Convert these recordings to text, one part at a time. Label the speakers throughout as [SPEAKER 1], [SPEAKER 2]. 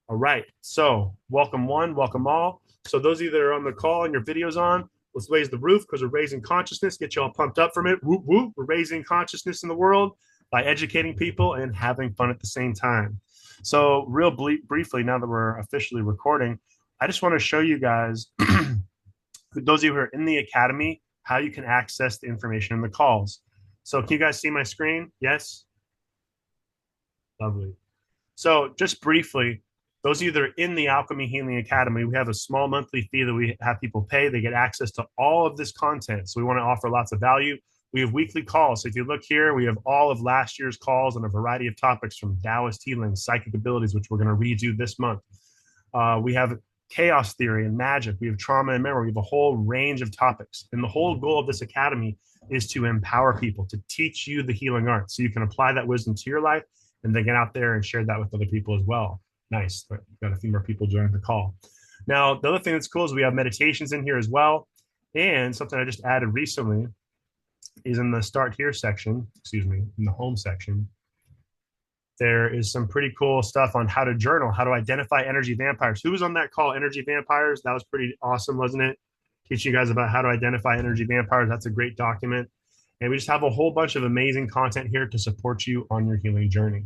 [SPEAKER 1] All right. So welcome one, welcome all. So those of you that are on the call and your video's on, let's raise the roof because we're raising consciousness. Get you all pumped up from it. Whoop, whoop. We're raising consciousness in the world by educating people and having fun at the same time. So real briefly, now that we're officially recording, I just want to show you guys, those of you who are in the academy, how you can access the information in the calls. So can you guys see my screen? Yes? Lovely. So just briefly, those of you that are in the Alchemy Healing Academy, we have a small monthly fee that we have people pay. They get access to all of this content. So we want to offer lots of value. We have weekly calls. So if you look here, we have all of last year's calls on a variety of topics from Taoist healing, psychic abilities, which we're going to redo this month. We have chaos theory and magic. We have trauma and memory. We have a whole range of topics. And the whole goal of this academy is to empower people, to teach you the healing arts so you can apply that wisdom to your life and then get out there and share that with other people as well. Nice. Got a few more people joining the call. Now, the other thing that's cool is we have meditations in here as well. And something I just added recently is in the start here section, in the home section. There is some pretty cool stuff on how to journal, how to identify energy vampires. Who was on that call, Energy Vampires? That was pretty awesome, wasn't it? Teaching you guys about how to identify energy vampires. That's a great document. And we just have a whole bunch of amazing content here to support you on your healing journey.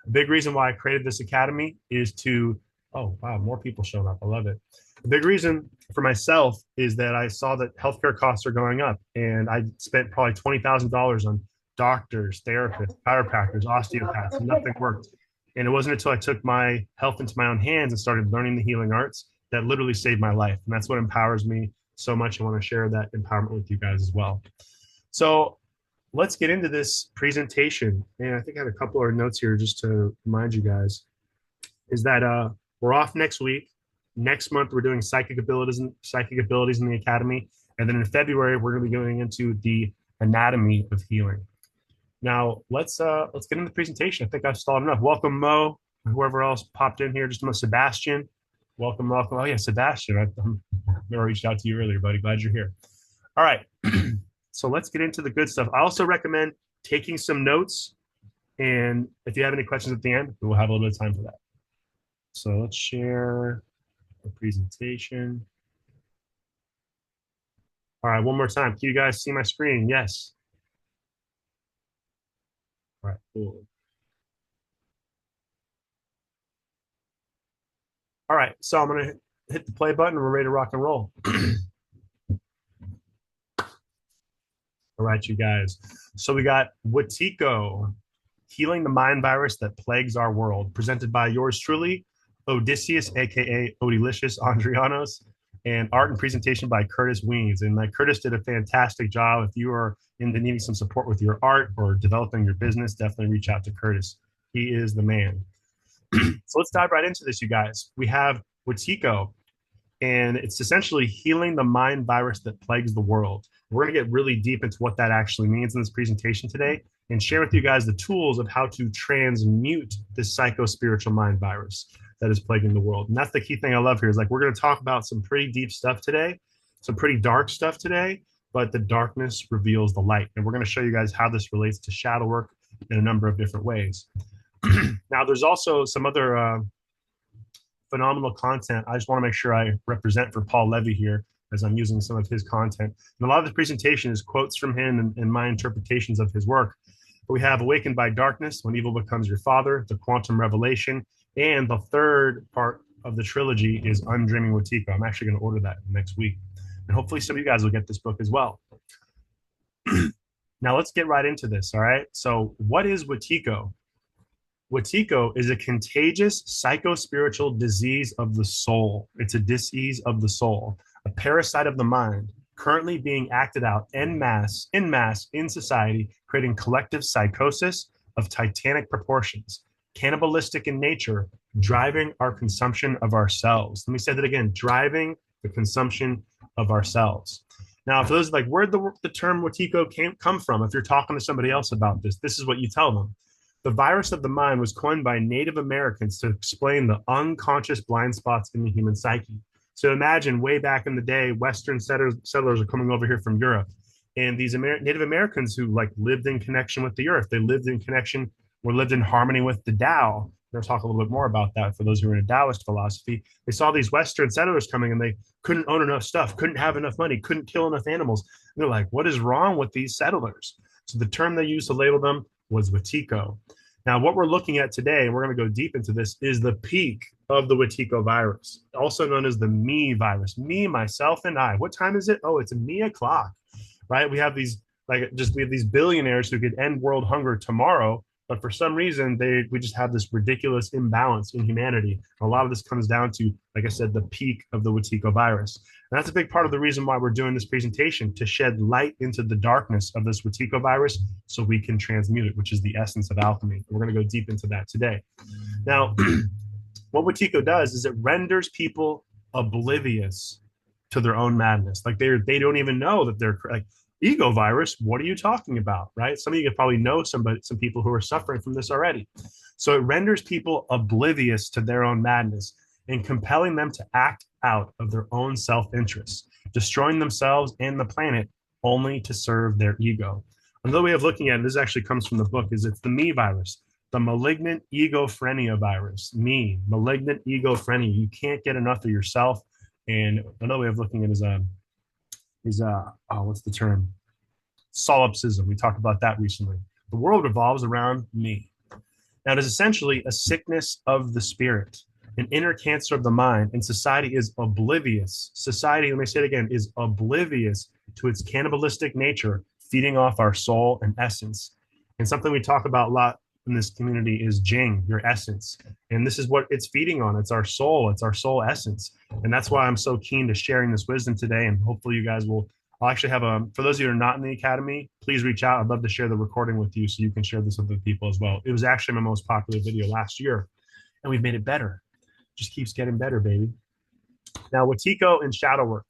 [SPEAKER 1] A big reason why I created this academy is to, oh, wow, more people showing up. I love it. The big reason for myself is that I saw that healthcare costs are going up, and I spent probably $20,000 on doctors, therapists, chiropractors, osteopaths, and nothing worked. And it wasn't until I took my health into my own hands and started learning the healing arts that literally saved my life. And that's what empowers me so much. I want to share that empowerment with you guys as well. So let's get into this presentation. And I think I have a couple of notes here just to remind you guys, is that we're off next week. Next month, we're doing psychic abilities in the academy. And then in February, we're going to be going into the anatomy of healing. Now, let's get into the presentation. I think I've stalled enough. Welcome, Mo, whoever else popped in here. Just Mo, Sebastian. Welcome. Oh, yeah, Sebastian. I reached out to you earlier, buddy. Glad you're here. All right. So let's get into the good stuff. I also recommend taking some notes. And if you have any questions at the end, we'll have a little bit of time for that. So let's share the presentation. All right, one more time. Can you guys see my screen? Yes. All right, cool. All right, so I'm going to hit the play button. We're ready to rock and roll. All right, you guys. So we got Wetiko, Healing the Mind Virus That Plagues Our World, presented by yours truly, Odysseus, aka Odylicious Andrianos, and art and presentation by Curtis Weens. And like Curtis did a fantastic job. If you are into needing some support with your art or developing your business, definitely reach out to Curtis. He is the man. So let's dive right into this, you guys. We have Wetiko, and it's essentially healing the mind virus that plagues the world. We're going to get really deep into what that actually means in this presentation today and share with you guys the tools of how to transmute this psycho-spiritual mind virus that is plaguing the world. And that's the key thing I love here is like we're going to talk about some pretty deep stuff today, some pretty dark stuff today, but the darkness reveals the light. And we're going to show you guys how this relates to shadow work in a number of different ways. Now, there's also some other phenomenal content. I just want to make sure I represent for Paul Levy here as I'm using some of his content. And a lot of the presentation is quotes from him and my interpretations of his work. But we have Awakened by Darkness, When Evil Becomes Your Father, The Quantum Revelation, and the third part of the trilogy is Undreaming Wetiko. I'm actually going to order that next week. And hopefully some of you guys will get this book as well. Now let's get right into this, all right? So what is Wetiko? Wetiko is a contagious psychospiritual disease of the soul. It's a disease of the soul, a parasite of the mind, currently being acted out en masse in society, creating collective psychosis of titanic proportions, cannibalistic in nature, driving our consumption of ourselves. Let me say that again, driving the consumption of ourselves. Now, for those like, where'd the term Wetiko come from? If you're talking to somebody else about this, this is what you tell them. The virus of the mind was coined by Native Americans to explain the unconscious blind spots in the human psyche. So imagine way back in the day, Western settlers are coming over here from Europe. And these Native Americans who like lived in connection with the earth, they lived in connection or lived in harmony with the Tao. We're going to talk a little bit more about that for those who are in a Taoist philosophy. They saw these Western settlers coming and they couldn't own enough stuff, couldn't have enough money, couldn't kill enough animals. And they're like, what is wrong with these settlers? So the term they used to label them was Wetiko. Now, what we're looking at today, and we're going to go deep into this, is the peak of the Wetiko virus, also known as the me virus. Me, myself, and I. What time is it? Oh, it's me o'clock, right? We have these billionaires who could end world hunger tomorrow, but for some reason we just have this ridiculous imbalance in humanity. A lot of this comes down to, like I said, the peak of the Wetiko virus. And that's a big part of the reason why we're doing this presentation, to shed light into the darkness of this Wetiko virus so we can transmute it, which is the essence of alchemy. We're going to go deep into that today. Now, what Wetiko does is it renders people oblivious to their own madness. Like they don't even know that they're like, ego virus, what are you talking about, right? Some of you could probably know some people who are suffering from this already. So it renders people oblivious to their own madness and compelling them to act out of their own self-interest, destroying themselves and the planet only to serve their ego. Another way of looking at it, this actually comes from the book, is it's the me virus, the malignant egophrenia virus. Me, malignant egophrenia. You can't get enough of yourself. And another way of looking at it is what's the term? Solipsism. We talked about that recently. The world revolves around me. Now, it is essentially a sickness of the spirit, an inner cancer of the mind, and society is oblivious. Society, let me say it again, is oblivious to its cannibalistic nature, feeding off our soul and essence. And something we talk about a lot in this community is Jing, your essence. And this is what it's feeding on. It's our soul essence. And that's why I'm so keen to sharing this wisdom today. And hopefully you guys will, I'll actually have for those of you who are not in the academy, please reach out. I'd love to share the recording with you so you can share this with other people as well. It was actually my most popular video last year, and we've made it better. Just keeps getting better, baby. Now, Wetiko and shadow work.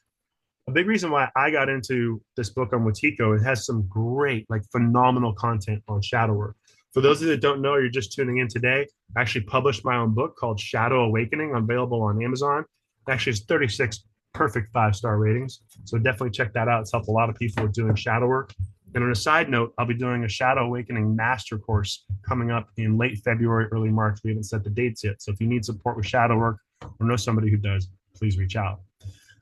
[SPEAKER 1] A big reason why I got into this book on Wetiko, it has some great, like phenomenal content on shadow work. For those of you that don't know, you're just tuning in today, I actually published my own book called Shadow Awakening, available on Amazon. Actually, it's 36 perfect 5-star ratings. So definitely check that out. It's helped a lot of people with doing shadow work. And on a side note, I'll be doing a Shadow Awakening master course coming up in late February, early March. We haven't set the dates yet. So if you need support with shadow work or know somebody who does, please reach out.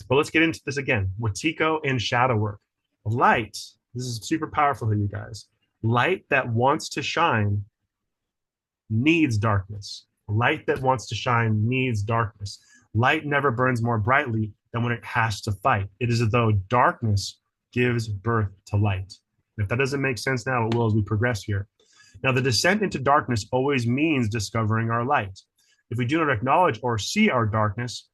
[SPEAKER 1] But let's get into this again. Wetiko and shadow work. Light, this is super powerful here, you guys. Light that wants to shine needs darkness. Light that wants to shine needs darkness. Light never burns more brightly than when it has to fight. It is as though darkness gives birth to light. If that doesn't make sense now, it will as we progress here. Now, the descent into darkness always means discovering our light. If we do not acknowledge or see our darkness,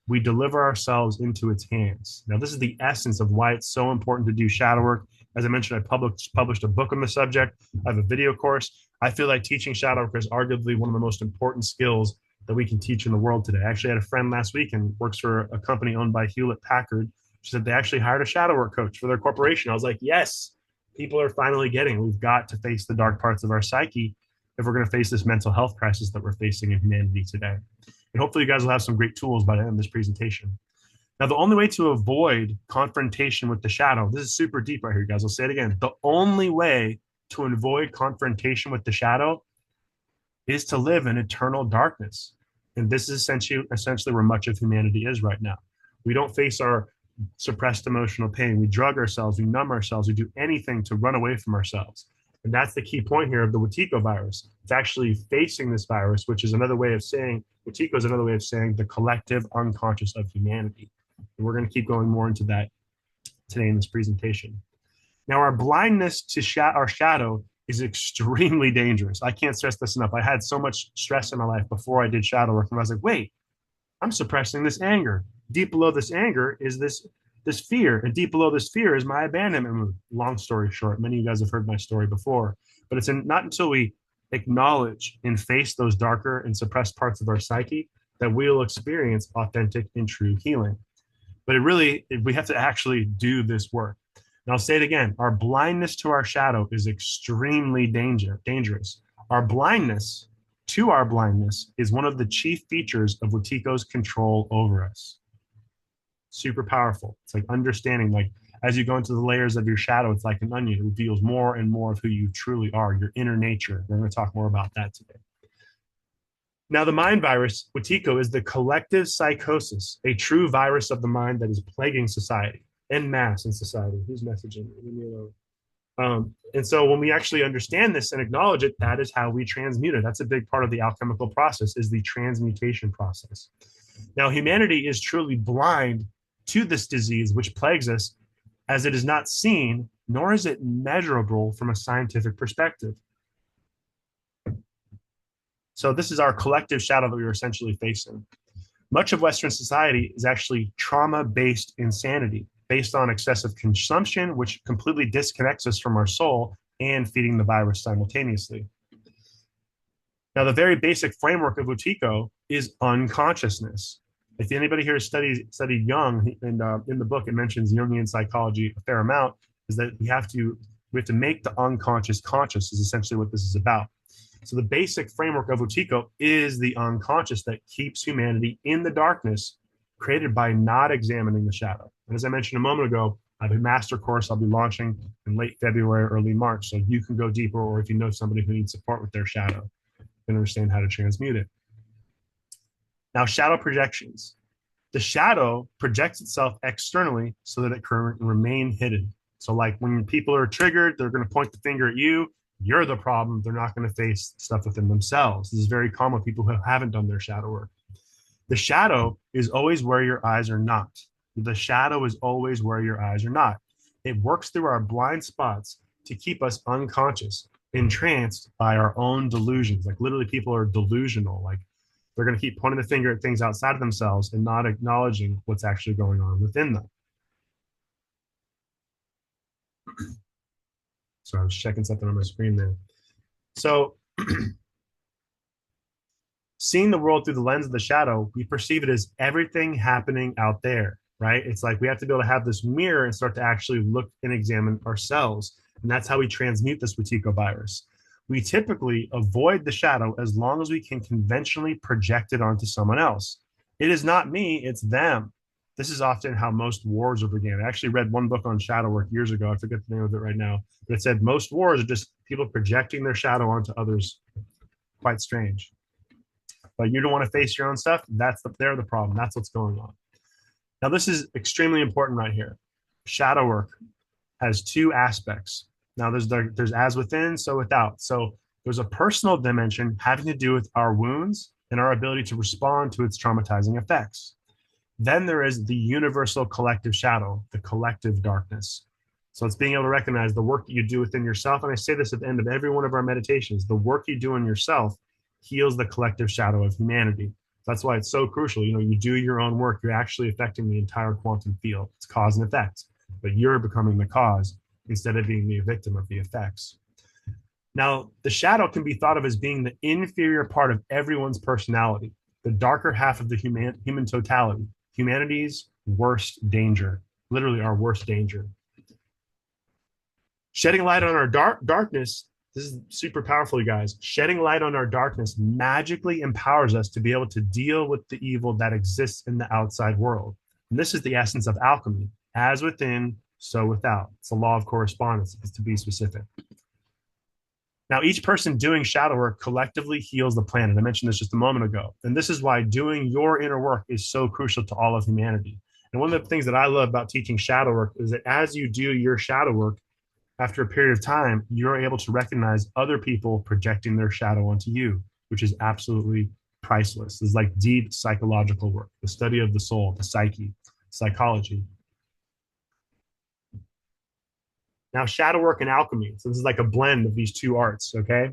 [SPEAKER 1] we deliver ourselves into its hands. Now, this is the essence of why it's so important to do shadow work. As I mentioned, I published a book on the subject. I have a video course. I feel like teaching shadow work is arguably one of the most important skills that we can teach in the world today. I actually had a friend last week and works for a company owned by Hewlett Packard. She said they actually hired a shadow work coach for their corporation. I was like, yes, people are finally getting, we've got to face the dark parts of our psyche if we're going to face this mental health crisis that we're facing in humanity today. And hopefully you guys will have some great tools by the end of this presentation. Now, the only way to avoid confrontation with the shadow, this is super deep right here, guys. I'll say it again. The only way to avoid confrontation with the shadow is to live in eternal darkness. And this is essentially where much of humanity is right now. We don't face our suppressed emotional pain. We drug ourselves, we numb ourselves, we do anything to run away from ourselves. And that's the key point here of the Wetiko virus. It's actually facing this virus, which is another way of saying, Wetiko is another way of saying the collective unconscious of humanity. And we're going to keep going more into that today in this presentation. Now, our blindness to our shadow is extremely dangerous. I can't stress this enough. I had so much stress in my life before I did shadow work. And I was like, wait, I'm suppressing this anger. Deep below this anger is this fear. And deep below this fear is my abandonment mood. Long story short, many of you guys have heard my story before. But it's not until we acknowledge and face those darker and suppressed parts of our psyche that we'll experience authentic and true healing. But we have to actually do this work. And I'll say it again, our blindness to our shadow is extremely dangerous. Our blindness to our blindness is one of the chief features of Wetiko's control over us. Super powerful. It's like understanding, like as you go into the layers of your shadow, it's like an onion. It reveals more and more of who you truly are, your inner nature. We're going to talk more about that today. Now, the mind virus, Wetiko, is the collective psychosis, a true virus of the mind that is plaguing society en masse in society. Who's messaging? Leave me alone. And so when we actually understand this and acknowledge it, that is how we transmute it. That's a big part of the alchemical process, is the transmutation process. Now, humanity is truly blind to this disease, which plagues us, as it is not seen, nor is it measurable from a scientific perspective. So this is our collective shadow that we are essentially facing. Much of Western society is actually trauma-based insanity, based on excessive consumption, which completely disconnects us from our soul and feeding the virus simultaneously. Now, the very basic framework of Wetiko is unconsciousness. If anybody here has studied Jung, and in the book it mentions Jungian psychology a fair amount, is that we have to make the unconscious conscious, is essentially what this is about. So the basic framework of Wetiko is the unconscious that keeps humanity in the darkness, created by not examining the shadow. And as I mentioned a moment ago, I have a master course I'll be launching in late February, early March. So you can go deeper, or if you know somebody who needs support with their shadow, you can understand how to transmute it. Now, shadow projections. The shadow projects itself externally so that it can remain hidden. So like when people are triggered, they're going to point the finger at you. You're the problem. They're not going to face stuff within themselves. This is very common with people who haven't done their shadow work. The shadow is always where your eyes are not. The shadow is always where your eyes are not. It works through our blind spots to keep us unconscious, entranced by our own delusions. Like literally people are delusional. Like they're going to keep pointing the finger at things outside of themselves and not acknowledging what's actually going on within them. So I was checking something on my screen there. So seeing the world through the lens of the shadow, we perceive it as everything happening out there, right? It's like we have to be able to have this mirror and start to actually look and examine ourselves. And that's how we transmute this Wetiko virus. We typically avoid the shadow as long as we can conventionally project it onto someone else. It is not me, it's them. This is often how most wars are began. I actually read one book on shadow work years ago. I forget the name of it right now, but it said most wars are just people projecting their shadow onto others. Quite strange. But you don't want to face your own stuff. They're the problem. That's what's going on. Now, this is extremely important right here. Shadow work has two aspects. Now, there's as within, so without. So there's a personal dimension having to do with our wounds and our ability to respond to its traumatizing effects. Then there is the universal collective shadow, the collective darkness. So it's being able to recognize the work that you do within yourself. And I say this at the end of every one of our meditations, the work you do in yourself heals the collective shadow of humanity. That's why it's so crucial. You do your own work, you're actually affecting the entire quantum field. It's cause and effect, but you're becoming the cause instead of being the victim of the effects. Now, the shadow can be thought of as being the inferior part of everyone's personality, the darker half of the human totality, humanity's worst danger, literally our worst danger. Shedding light on our darkness, this is super powerful, you guys. Shedding light on our darkness magically empowers us to be able to deal with the evil that exists in the outside world. And this is the essence of alchemy. As within, so without. It's a law of correspondence, to be specific. Now, each person doing shadow work collectively heals the planet. I mentioned this just a moment ago. And this is why doing your inner work is so crucial to all of humanity. And one of the things that I love about teaching shadow work is that as you do your shadow work, after a period of time, you're able to recognize other people projecting their shadow onto you, which is absolutely priceless. It's like deep psychological work, the study of the soul, the psyche, psychology. Now, shadow work and alchemy. So this is like a blend of these two arts, okay?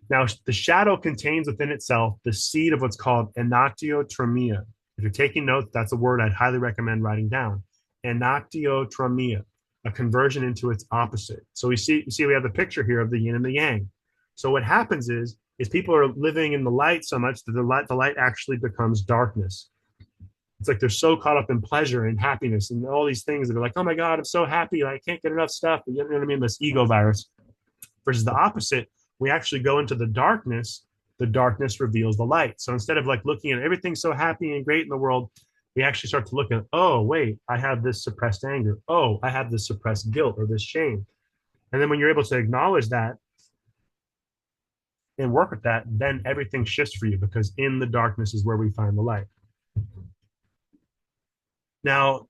[SPEAKER 1] Now, the shadow contains within itself the seed of what's called enactiotremia. If you're taking notes, that's a word I'd highly recommend writing down. Enactiotremia, a conversion into its opposite. So we see we have the picture here of the yin and the yang. So what happens is people are living in the light so much that the light actually becomes darkness. It's like they're so caught up in pleasure and happiness and all these things that are like, oh my God, I'm so happy. I can't get enough stuff. You know what I mean? This ego virus. Versus the opposite, we actually go into the darkness reveals the light. So instead of like looking at everything so happy and great in the world, we actually start to look at, oh, wait, I have this suppressed anger. Oh, I have this suppressed guilt or this shame. And then when you're able to acknowledge that, and work with that, then everything shifts for you, because in the darkness is where we find the light. Now,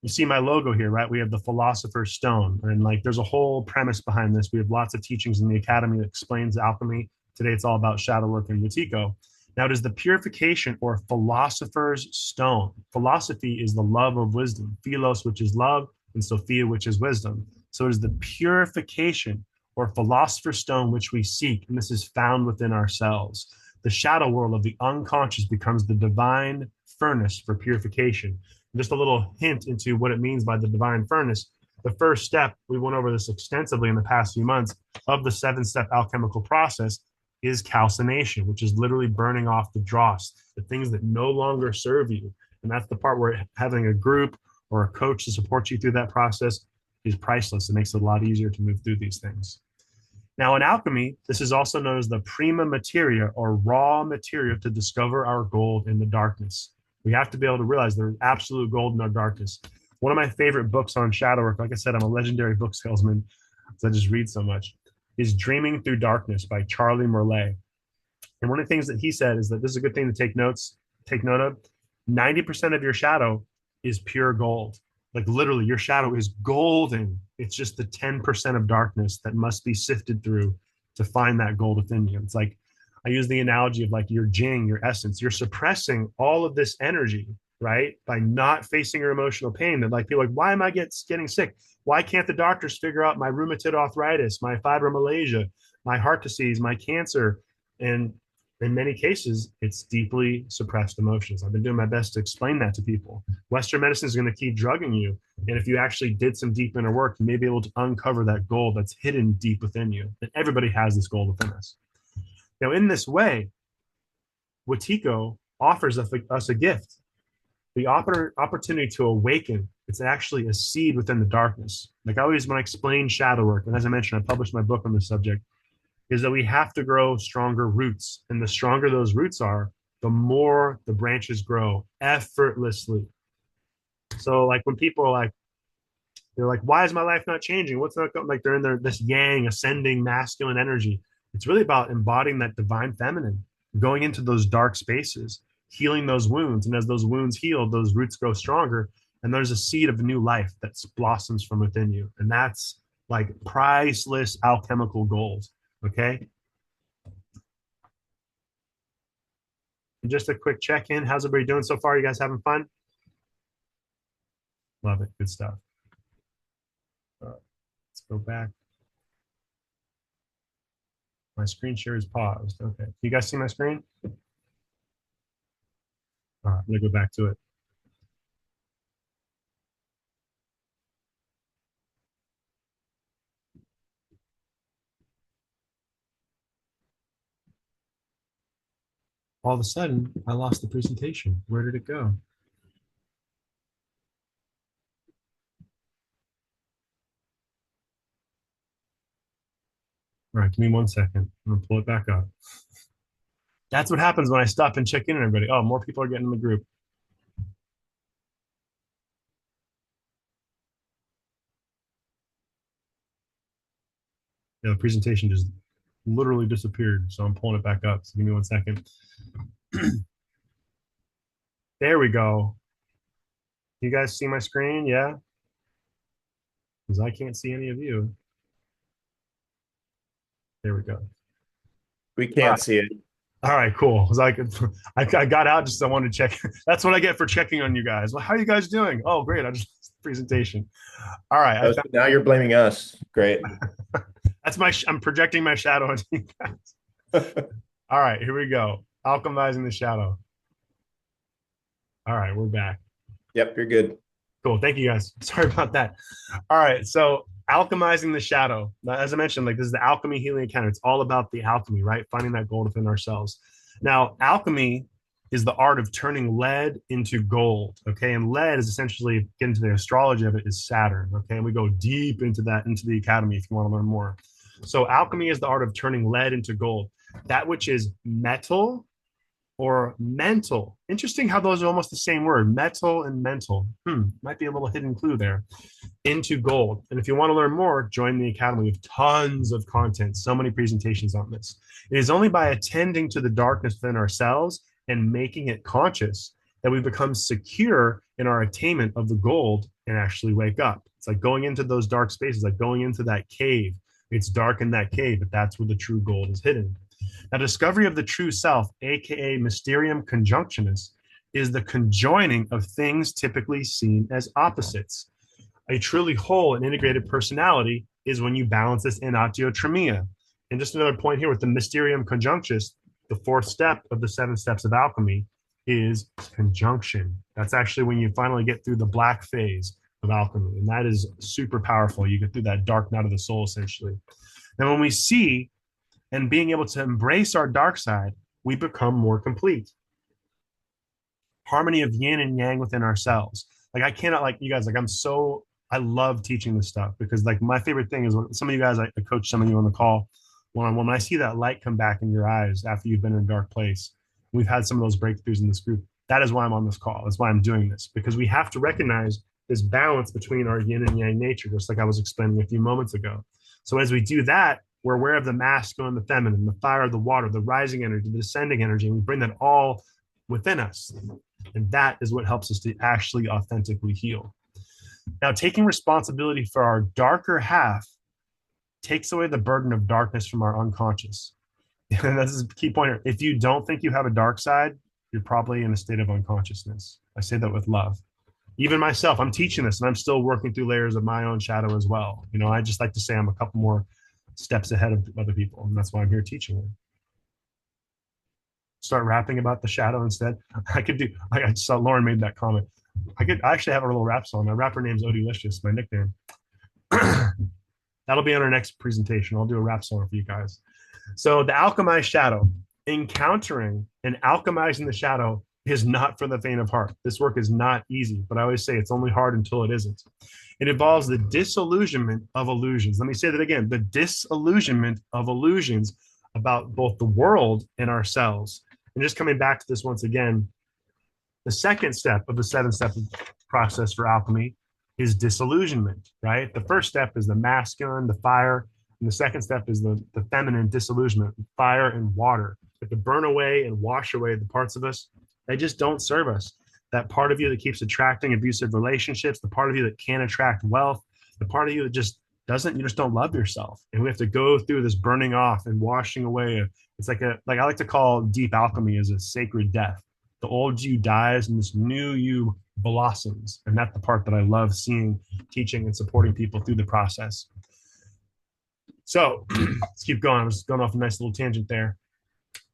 [SPEAKER 1] you see my logo here, right? We have the Philosopher's Stone. And like there's a whole premise behind this. We have lots of teachings in the academy that explains alchemy. Today it's all about shadow work and Wetiko. Now it is the purification or philosopher's stone. Philosophy is the love of wisdom, philos, which is love, and Sophia, which is wisdom. So it is the purification or philosopher's stone which we seek, and this is found within ourselves. The shadow world of the unconscious becomes the divine furnace for purification. Just a little hint into what it means by the divine furnace. The first step, we went over this extensively in the past few months, of the 7-step alchemical process is calcination, which is literally burning off the dross, the things that no longer serve you. And that's the part where having a group or a coach to support you through that process is priceless. It makes it a lot easier to move through these things. Now, in alchemy, this is also known as the prima materia, or raw material to discover our gold in the darkness. We have to be able to realize there's absolute gold in our darkness. One of my favorite books on shadow work, like I said, I'm a legendary book salesman, so I just read so much, is Dreaming Through Darkness by Charlie Morley. And one of the things that he said is that this is a good thing to take note of. 90% of your shadow is pure gold. Like literally, your shadow is golden. It's just the 10% of darkness that must be sifted through to find that gold within you. It's like, I use the analogy of like your jing, your essence. You're suppressing all of this energy, right? By not facing your emotional pain. That like people are like, why am I getting sick? Why can't the doctors figure out my rheumatoid arthritis, my fibromyalgia, my heart disease, my cancer? And in many cases, it's deeply suppressed emotions. I've been doing my best to explain that to people. Western medicine is going to keep drugging you. And if you actually did some deep inner work, you may be able to uncover that gold that's hidden deep within you. And everybody has this gold within us. Now, in this way, Wetiko offers us a gift, the opportunity to awaken. It's actually a seed within the darkness. Like I always, when I explain shadow work, and as I mentioned, I published my book on this subject, is that we have to grow stronger roots. And the stronger those roots are, the more the branches grow effortlessly. So like when people are like, they're like, why is my life not changing? What's not going? Like they're in this yang, ascending masculine energy. It's really about embodying that divine feminine, going into those dark spaces, healing those wounds. And as those wounds heal, those roots grow stronger. And there's a seed of a new life that blossoms from within you. And that's like priceless alchemical gold. Okay. And just a quick check-in. How's everybody doing so far? You guys having fun? Love it. Good stuff. All right, let's go back. My screen share is paused. Okay. You guys see my screen? All right, I'm going to go back to it. All of a sudden, I lost the presentation. Where did it go? All right, give me 1 second. I'm going to pull it back up. That's what happens when I stop and check in on everybody. Oh, more people are getting in the group. Yeah, the presentation just literally disappeared. So I'm pulling it back up. So give me 1 second. There we go. You guys see my screen? Yeah? Because I can't see any of you. There we go.
[SPEAKER 2] We can't see it.
[SPEAKER 1] All right, cool. I was like, I got out just I wanted to check. That's what I get for checking on you guys. Well, how are you guys doing? Oh, great. I just presentation. All right.
[SPEAKER 2] Now you're blaming us. Great.
[SPEAKER 1] That's I'm projecting my shadow onto you guys. All right, here we go. Alchemizing the shadow. All right, we're back.
[SPEAKER 2] Yep, you're good.
[SPEAKER 1] Cool. Thank you guys. Sorry about that. All right. So alchemizing the shadow. As I mentioned, like this is the Alchemy Healing Academy. It's all about the alchemy, right? Finding that gold within ourselves. Now, alchemy is the art of turning lead into gold. Okay. And lead is essentially, get into the astrology of it, is Saturn. Okay. And we go deep into that, into the academy if you want to learn more. So alchemy is the art of turning lead into gold. That which is metal or mental. Interesting how those are almost the same word, metal and mental. Might be a little hidden clue there. Into gold. And if you want to learn more, join the Academy. We have tons of content, so many presentations on this. It is only by attending to the darkness within ourselves and making it conscious that we become secure in our attainment of the gold and actually wake up. It's like going into those dark spaces, like going into that cave. It's dark in that cave, but that's where the true gold is hidden. Now, discovery of the true self, aka Mysterium Conjunctionis, is the conjoining of things typically seen as opposites. A truly whole and integrated personality is when you balance this enantiotremia. And just another point here with the Mysterium Conjunctus, the fourth step of the 7 steps of alchemy is conjunction. That's actually when you finally get through the black phase of alchemy. And that is super powerful. You get through that dark night of the soul, essentially. Now, when we see and being able to embrace our dark side, we become more complete. Harmony of yin and yang within ourselves. Like, I cannot, like, you guys, like, I love teaching this stuff because, like, my favorite thing is when some of you guys, I coach some of you on the call one-on-one, when I see that light come back in your eyes after you've been in a dark place. We've had some of those breakthroughs in this group. That is why I'm on this call. That's why I'm doing this, because we have to recognize this balance between our yin and yang nature, just like I was explaining a few moments ago. So as we do that, we're aware of the masculine, the feminine, the fire, the water, the rising energy, the descending energy, and we bring that all within us. And that is what helps us to actually authentically heal. Now, taking responsibility for our darker half takes away the burden of darkness from our unconscious. And this is a key point here. If you don't think you have a dark side, you're probably in a state of unconsciousness. I say that with love. Even myself, I'm teaching this and I'm still working through layers of my own shadow as well. You know, I just like to say I'm a couple more steps ahead of other people. And that's why I'm here teaching them. Start rapping about the shadow instead. I saw Lauren made that comment. I actually have a little rap song. My rapper name's Ody Andrianos, my nickname. That'll be on our next presentation. I'll do a rap song for you guys. So the alchemized shadow, encountering and alchemizing the shadow is not for the faint of heart. This work is not easy, but I always say it's only hard until it isn't. It involves the disillusionment of illusions. Let me say that again, the disillusionment of illusions about both the world and ourselves. And just coming back to this once again, the second step of the 7-step process for alchemy is disillusionment, right? The first step is the masculine, the fire, and the second step is the feminine disillusionment, fire and water. But to burn away and wash away the parts of us that just don't serve us. That part of you that keeps attracting abusive relationships, the part of you that can't attract wealth, the part of you that just doesn't, you just don't love yourself. And we have to go through this burning off and washing away. It's like I like to call deep alchemy as a sacred death. The old you dies and this new you blossoms. And that's the part that I love seeing, teaching, and supporting people through the process. So let's keep going. I was going off a nice little tangent there.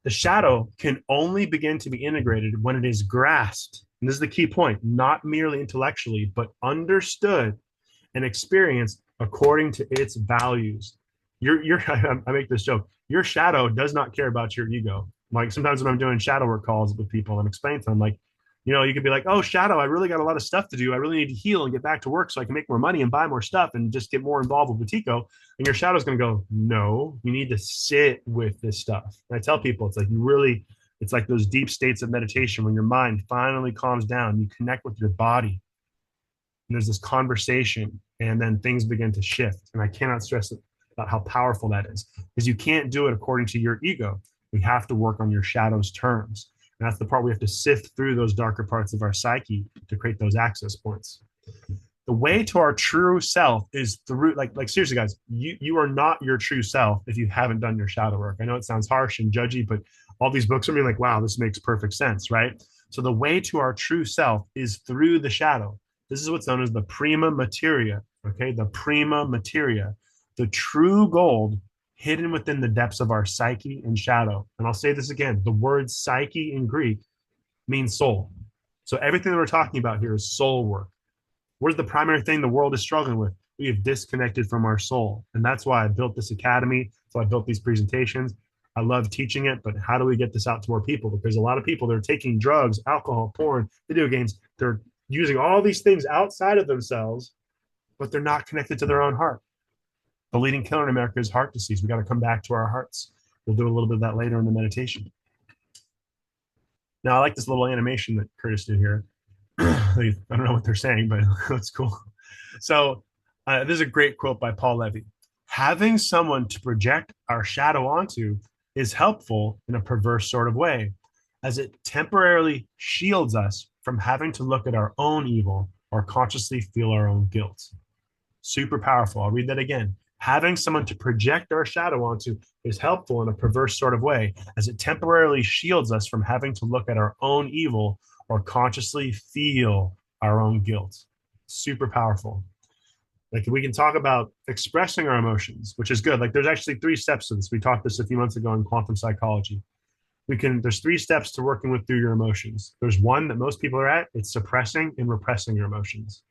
[SPEAKER 1] The shadow can only begin to be integrated when it is grasped. And this is the key point, not merely intellectually, but understood and experienced according to its values. I make this joke. Your shadow does not care about your ego. Like sometimes when I'm doing shadow work calls with people, I'm explaining to them, like, you know, you could be like, oh, shadow, I really got a lot of stuff to do. I really need to heal and get back to work so I can make more money and buy more stuff and just get more involved with Wetiko. And your shadow's going to go, no, you need to sit with this stuff. And I tell people, it's like it's like those deep states of meditation when your mind finally calms down, you connect with your body. And there's this conversation and then things begin to shift. And I cannot stress about how powerful that is because you can't do it according to your ego. We have to work on your shadow's terms. And that's the part we have to sift through those darker parts of our psyche to create those access points. The way to our true self is through, like seriously, guys, you are not your true self if you haven't done your shadow work. I know it sounds harsh and judgy, but all these books are being like, wow, this makes perfect sense, right? So the way to our true self is through the shadow. This is what's known as the prima materia, okay? The prima materia, the true gold hidden within the depths of our psyche and shadow. And I'll say this again, the word psyche in Greek means soul. So everything that we're talking about here is soul work. Where's the primary thing the world is struggling with? We have disconnected from our soul. And that's why I built this academy. So I built these presentations. I love teaching it, but how do we get this out to more people? Because a lot of people, they're taking drugs, alcohol, porn, video games. They're using all these things outside of themselves, but they're not connected to their own heart. The leading killer in America is heart disease. We got to come back to our hearts. We'll do a little bit of that later in the meditation. Now, I like this little animation that Curtis did here. I don't know what they're saying, but that's cool. So, this is a great quote by Paul Levy. Having someone to project our shadow onto is helpful in a perverse sort of way, as it temporarily shields us from having to look at our own evil or consciously feel our own guilt. Super powerful. I'll read that again. Having someone to project our shadow onto is helpful in a perverse sort of way, as it temporarily shields us from having to look at our own evil or consciously feel our own guilt. Super powerful. Like, we can talk about expressing our emotions, which is good. Like, there's actually 3 steps to this. We talked this a few months ago in quantum psychology. There's 3 steps to working with through your emotions. There's one that most people are at. It's suppressing and repressing your emotions.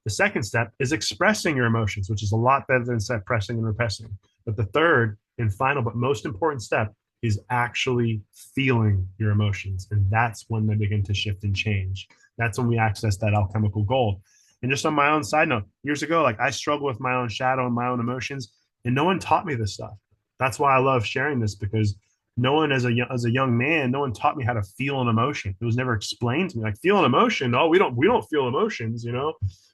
[SPEAKER 1] The second step is expressing your emotions, which is a lot better than suppressing and repressing. But the third and final, but most important step is actually feeling your emotions. And that's when they begin to shift and change. That's when we access that alchemical gold. And just on my own side note, years ago, like, I struggled with my own shadow and my own emotions, and no one taught me this stuff. That's why I love sharing this, because no one, as a young man, no one taught me how to feel an emotion. It was never explained to me. Like, feel an emotion? Oh, we don't feel emotions,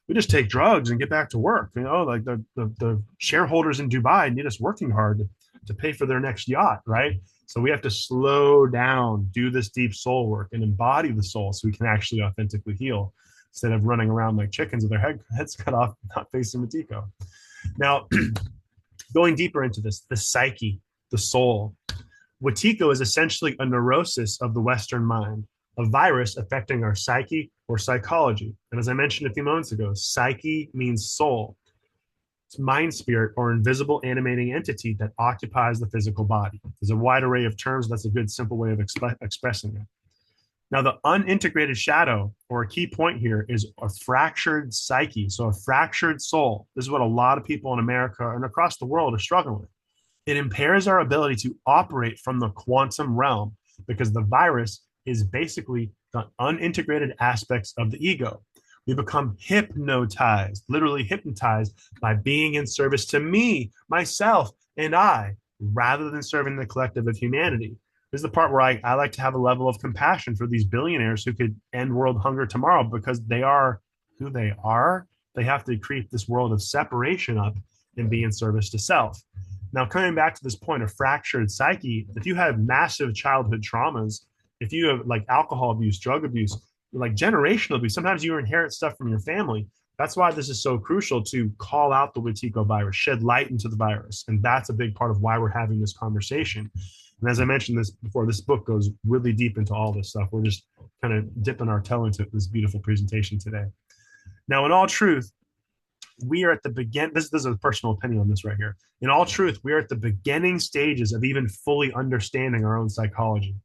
[SPEAKER 1] we just take drugs and get back to work. Like the shareholders in Dubai need us working hard to pay for their next yacht, right? So we have to slow down, do this deep soul work, and embody the soul so we can actually authentically heal, instead of running around like chickens with their heads cut off, not facing Wetiko. Now, going deeper into this, the psyche, the soul. Wetiko is essentially a neurosis of the Western mind, a virus affecting our psyche or psychology. And as I mentioned a few moments ago, psyche means soul. It's mind spirit or invisible animating entity that occupies the physical body. There's a wide array of terms. That's a good, simple way of expressing it. Now, the unintegrated shadow, or a key point here, is a fractured psyche, so a fractured soul. This is what a lot of people in America and across the world are struggling with. It impairs our ability to operate from the quantum realm, because the virus is basically the unintegrated aspects of the ego. We become hypnotized, literally hypnotized, by being in service to me, myself, and I, rather than serving the collective of humanity. This is the part where I like to have a level of compassion for these billionaires who could end world hunger tomorrow, because they are who they are. They have to create this world of separation up and be in service to self. Now, coming back to this point of fractured psyche, if you have massive childhood traumas, if you have like alcohol abuse, drug abuse, like generational abuse, sometimes you inherit stuff from your family. That's why this is so crucial to call out the Wetiko virus, shed light into the virus. And that's a big part of why we're having this conversation. And as I mentioned this before, this book goes really deep into all this stuff. We're just kind of dipping our toe into this beautiful presentation today. Now, in all truth, we are at the begin. This is a personal opinion on this right here. In all truth, we are at the beginning stages of even fully understanding our own psychology.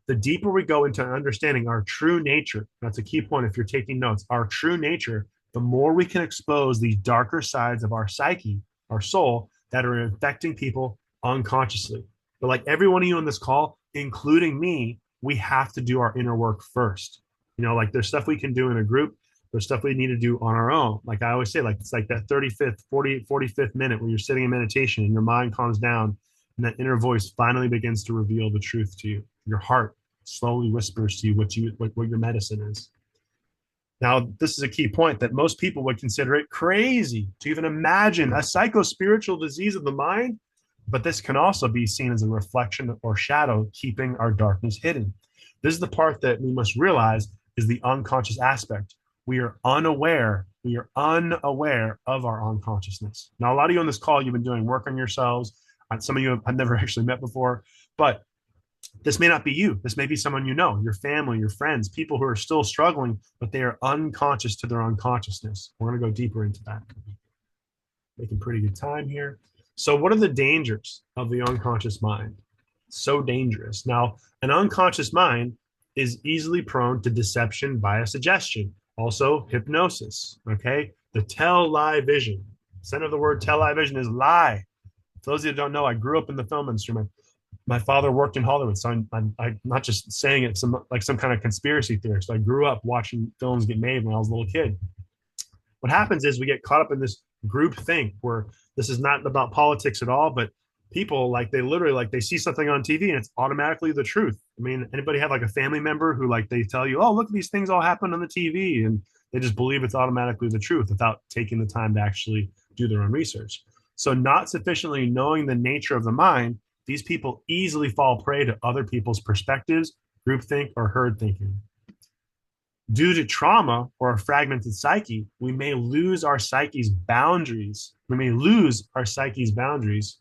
[SPEAKER 1] The deeper we go into understanding our true nature, that's a key point if you're taking notes, our true nature, the more we can expose these darker sides of our psyche, our soul, that are infecting people unconsciously. But like every one of you on this call, including me, we have to do our inner work first. Like, there's stuff we can do in a group. There's stuff we need to do on our own. Like I always say, like, it's like that 45th minute where you're sitting in meditation and your mind calms down and that inner voice finally begins to reveal the truth to you. Your heart slowly whispers to you what your medicine is. Now, this is a key point that most people would consider it crazy to even imagine a psycho-spiritual disease of the mind, but this can also be seen as a reflection or shadow keeping our darkness hidden. This is the part that we must realize is the unconscious aspect. We are unaware of our unconsciousness. Now, a lot of you on this call, you've been doing work on yourselves. Some of you I've never actually met before, but this may not be you. This may be someone you know, your family, your friends, people who are still struggling, but they are unconscious to their unconsciousness. We're going to go deeper into that. Making pretty good time here. So what are the dangers of the unconscious mind? So dangerous. Now, an unconscious mind is easily prone to deception via suggestion. Also, hypnosis, okay? The tell-lie vision. Center of the word tell-lie vision is lie. For those of you who don't know, I grew up in the film industry. My father worked in Hollywood, so I'm not just saying it some kind of conspiracy theorist. I grew up watching films get made when I was a little kid. What happens is we get caught up in this group think where this is not about politics at all, but people like they literally like they see something on TV and it's automatically the truth. I mean, anybody have like a family member who like they tell you, oh, look, these things all happen on the TV, and they just believe it's automatically the truth without taking the time to actually do their own research. So, not sufficiently knowing the nature of the mind, these people easily fall prey to other people's perspectives, groupthink, or herd thinking. Due to trauma or a fragmented psyche, we may lose our psyche's boundaries. We may lose our psyche's boundaries.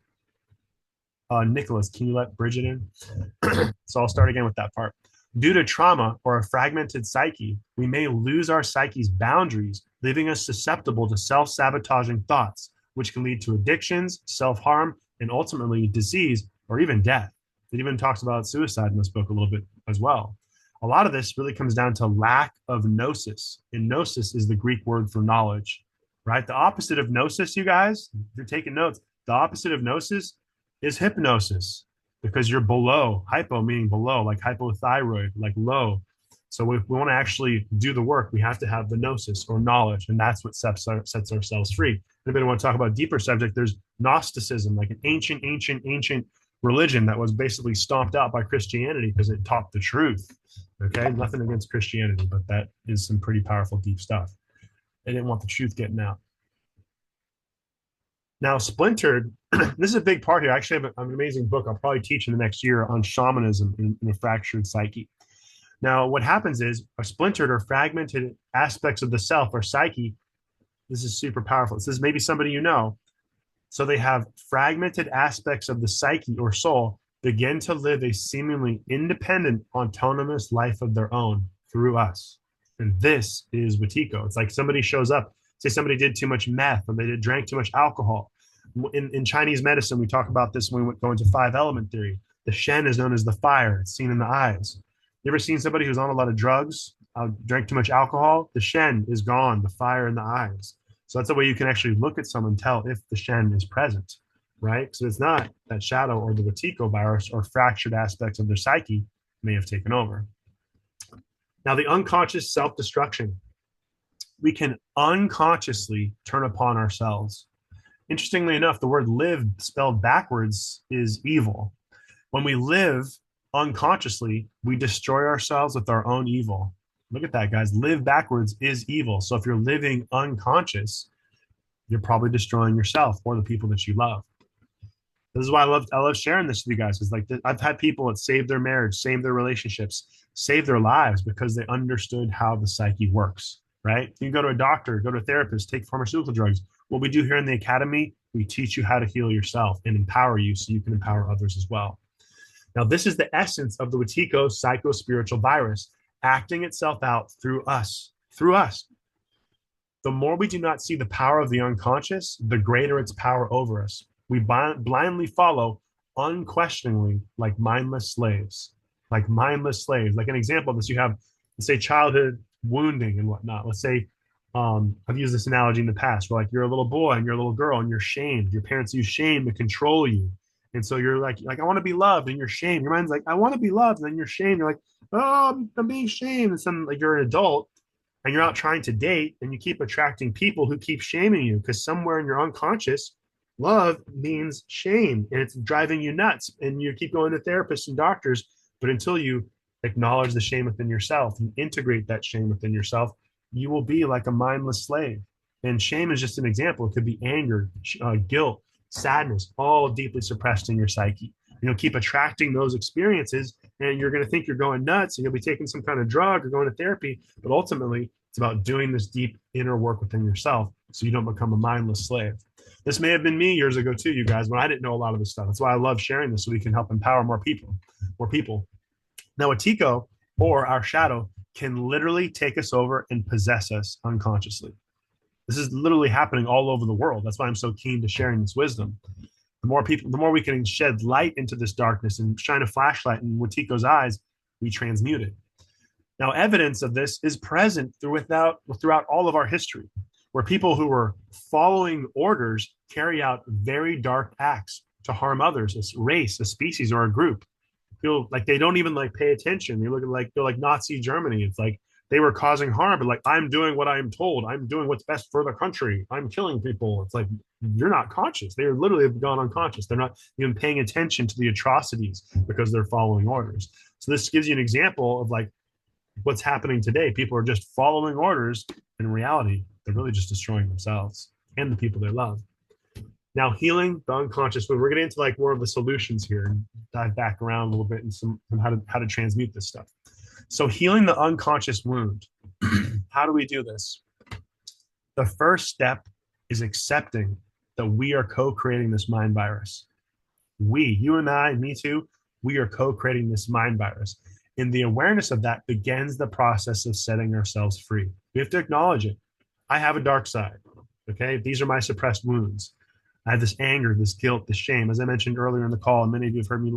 [SPEAKER 1] Nicholas, can you let Bridget in? So I'll start again with that part. Due to trauma or a fragmented psyche, we may lose our psyche's boundaries, leaving us susceptible to self-sabotaging thoughts, which can lead to addictions, self-harm, and ultimately disease or even death. It even talks about suicide in this book a little bit as well. A lot of this really comes down to lack of gnosis. And gnosis is the Greek word for knowledge, right? The opposite of gnosis, you guys, if you're taking notes, the opposite of gnosis is hypnosis, because you're below, hypo meaning below, like hypothyroid, like low. So if we want to actually do the work, we have to have the gnosis or knowledge, and that's what sets ourselves free. Anybody want to talk about a deeper subject? There's Gnosticism, like an ancient religion that was basically stomped out by Christianity because it taught the truth. Okay, nothing against Christianity, but that is some pretty powerful, deep stuff. They didn't want the truth getting out. Now, splintered, this is a big part here. I actually have an amazing book I'll probably teach in the next year on shamanism in a fractured psyche. Now, what happens is a splintered or fragmented aspects of the self or psyche. This is super powerful. This is maybe somebody you know. So they have fragmented aspects of the psyche or soul begin to live a seemingly independent, autonomous life of their own through us. And this is Wetiko. It's like somebody shows up, say somebody did too much meth or they drank too much alcohol. In Chinese medicine, we talk about this when we go into 5-element theory. The Shen is known as the fire. It's seen in the eyes. You ever seen somebody who's on a lot of drugs, drank too much alcohol? The Shen is gone, the fire in the eyes. So that's the way you can actually look at someone, tell if the Shen is present, right? So it's not that shadow or the Wetiko virus or fractured aspects of their psyche may have taken over. Now, the unconscious self-destruction. We can unconsciously turn upon ourselves. Interestingly enough, the word live spelled backwards is evil. When we live unconsciously, we destroy ourselves with our own evil. Look at that, guys. Live backwards is evil. So if you're living unconscious, you're probably destroying yourself or the people that you love. This is why I love sharing this with you guys. It's like I've had people that save their marriage, save their relationships, save their lives because they understood how the psyche works, right? You go to a doctor, go to a therapist, take pharmaceutical drugs. What we do here in the academy, we teach you how to heal yourself and empower you so you can empower others as well. Now, this is the essence of the Wetiko psycho-spiritual virus, acting itself out through us, The more we do not see the power of the unconscious, the greater its power over us. We blindly follow unquestioningly like mindless slaves. Like an example of this, you have, let's say, childhood wounding and whatnot. Let's say, I've used this analogy in the past where like you're a little boy and you're a little girl and you're shamed. Your parents use shame to control you. And so you're like, I want to be loved, and you're shamed. Your mind's like, I want to be loved, and then you're shamed. You're like, oh, I'm being shamed. And some like you're an adult and you're out trying to date and you keep attracting people who keep shaming you because somewhere in your unconscious, love means shame and it's driving you nuts. And you keep going to therapists and doctors, but until you acknowledge the shame within yourself and integrate that shame within yourself, you will be like a mindless slave. And shame is just an example. It could be anger, guilt, sadness, all deeply suppressed in your psyche. You'll keep attracting those experiences and you're going to think you're going nuts and you'll be taking some kind of drug or going to therapy. But ultimately, it's about doing this deep inner work within yourself so you don't become a mindless slave. This may have been me years ago too, you guys, when I didn't know a lot of this stuff. That's why I love sharing this so we can help empower more people. Now, Wetiko, or our shadow, can literally take us over and possess us unconsciously. This is literally happening all over the world. That's why I'm so keen to sharing this wisdom. The more we can shed light into this darkness and shine a flashlight in Wetiko's eyes, we transmute it. Now, evidence of this is present throughout all of our history, where people who were following orders carry out very dark acts to harm others, a race, a species, or a group. Feel like they don't even like pay attention. They're like Nazi Germany. It's like they were causing harm, but like, I'm doing what I'm told. I'm doing what's best for the country. I'm killing people. It's like, you're not conscious. They literally have gone unconscious. They're not even paying attention to the atrocities because they're following orders. So this gives you an example of like what's happening today. People are just following orders. In reality, they're really just destroying themselves and the people they love. Now, healing the unconscious, we're getting into like more of the solutions here and dive back around a little bit and some how to transmute this stuff. So healing the unconscious wound. How do we do this? The first step is accepting that we are co-creating this mind virus. We, you and I, me too, we are co-creating this mind virus. And the awareness of that begins the process of setting ourselves free. We have to acknowledge it. I have a dark side. Okay. These are my suppressed wounds. I have this anger, this guilt, this shame. As I mentioned earlier in the call, and many of you have heard me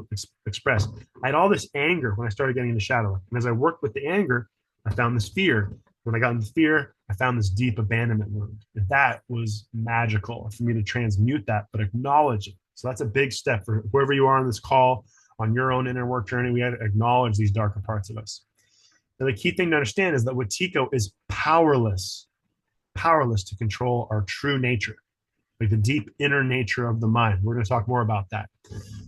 [SPEAKER 1] express, I had all this anger when I started getting into shadow. And as I worked with the anger, I found this fear. When I got into fear, I found this deep abandonment wound. And that was magical for me to transmute that, but acknowledge it. So that's a big step for whoever you are on this call, on your own inner work journey. We have to acknowledge these darker parts of us. And the key thing to understand is that Wetiko is powerless to control our true nature, like the deep inner nature of the mind. We're going to talk more about that.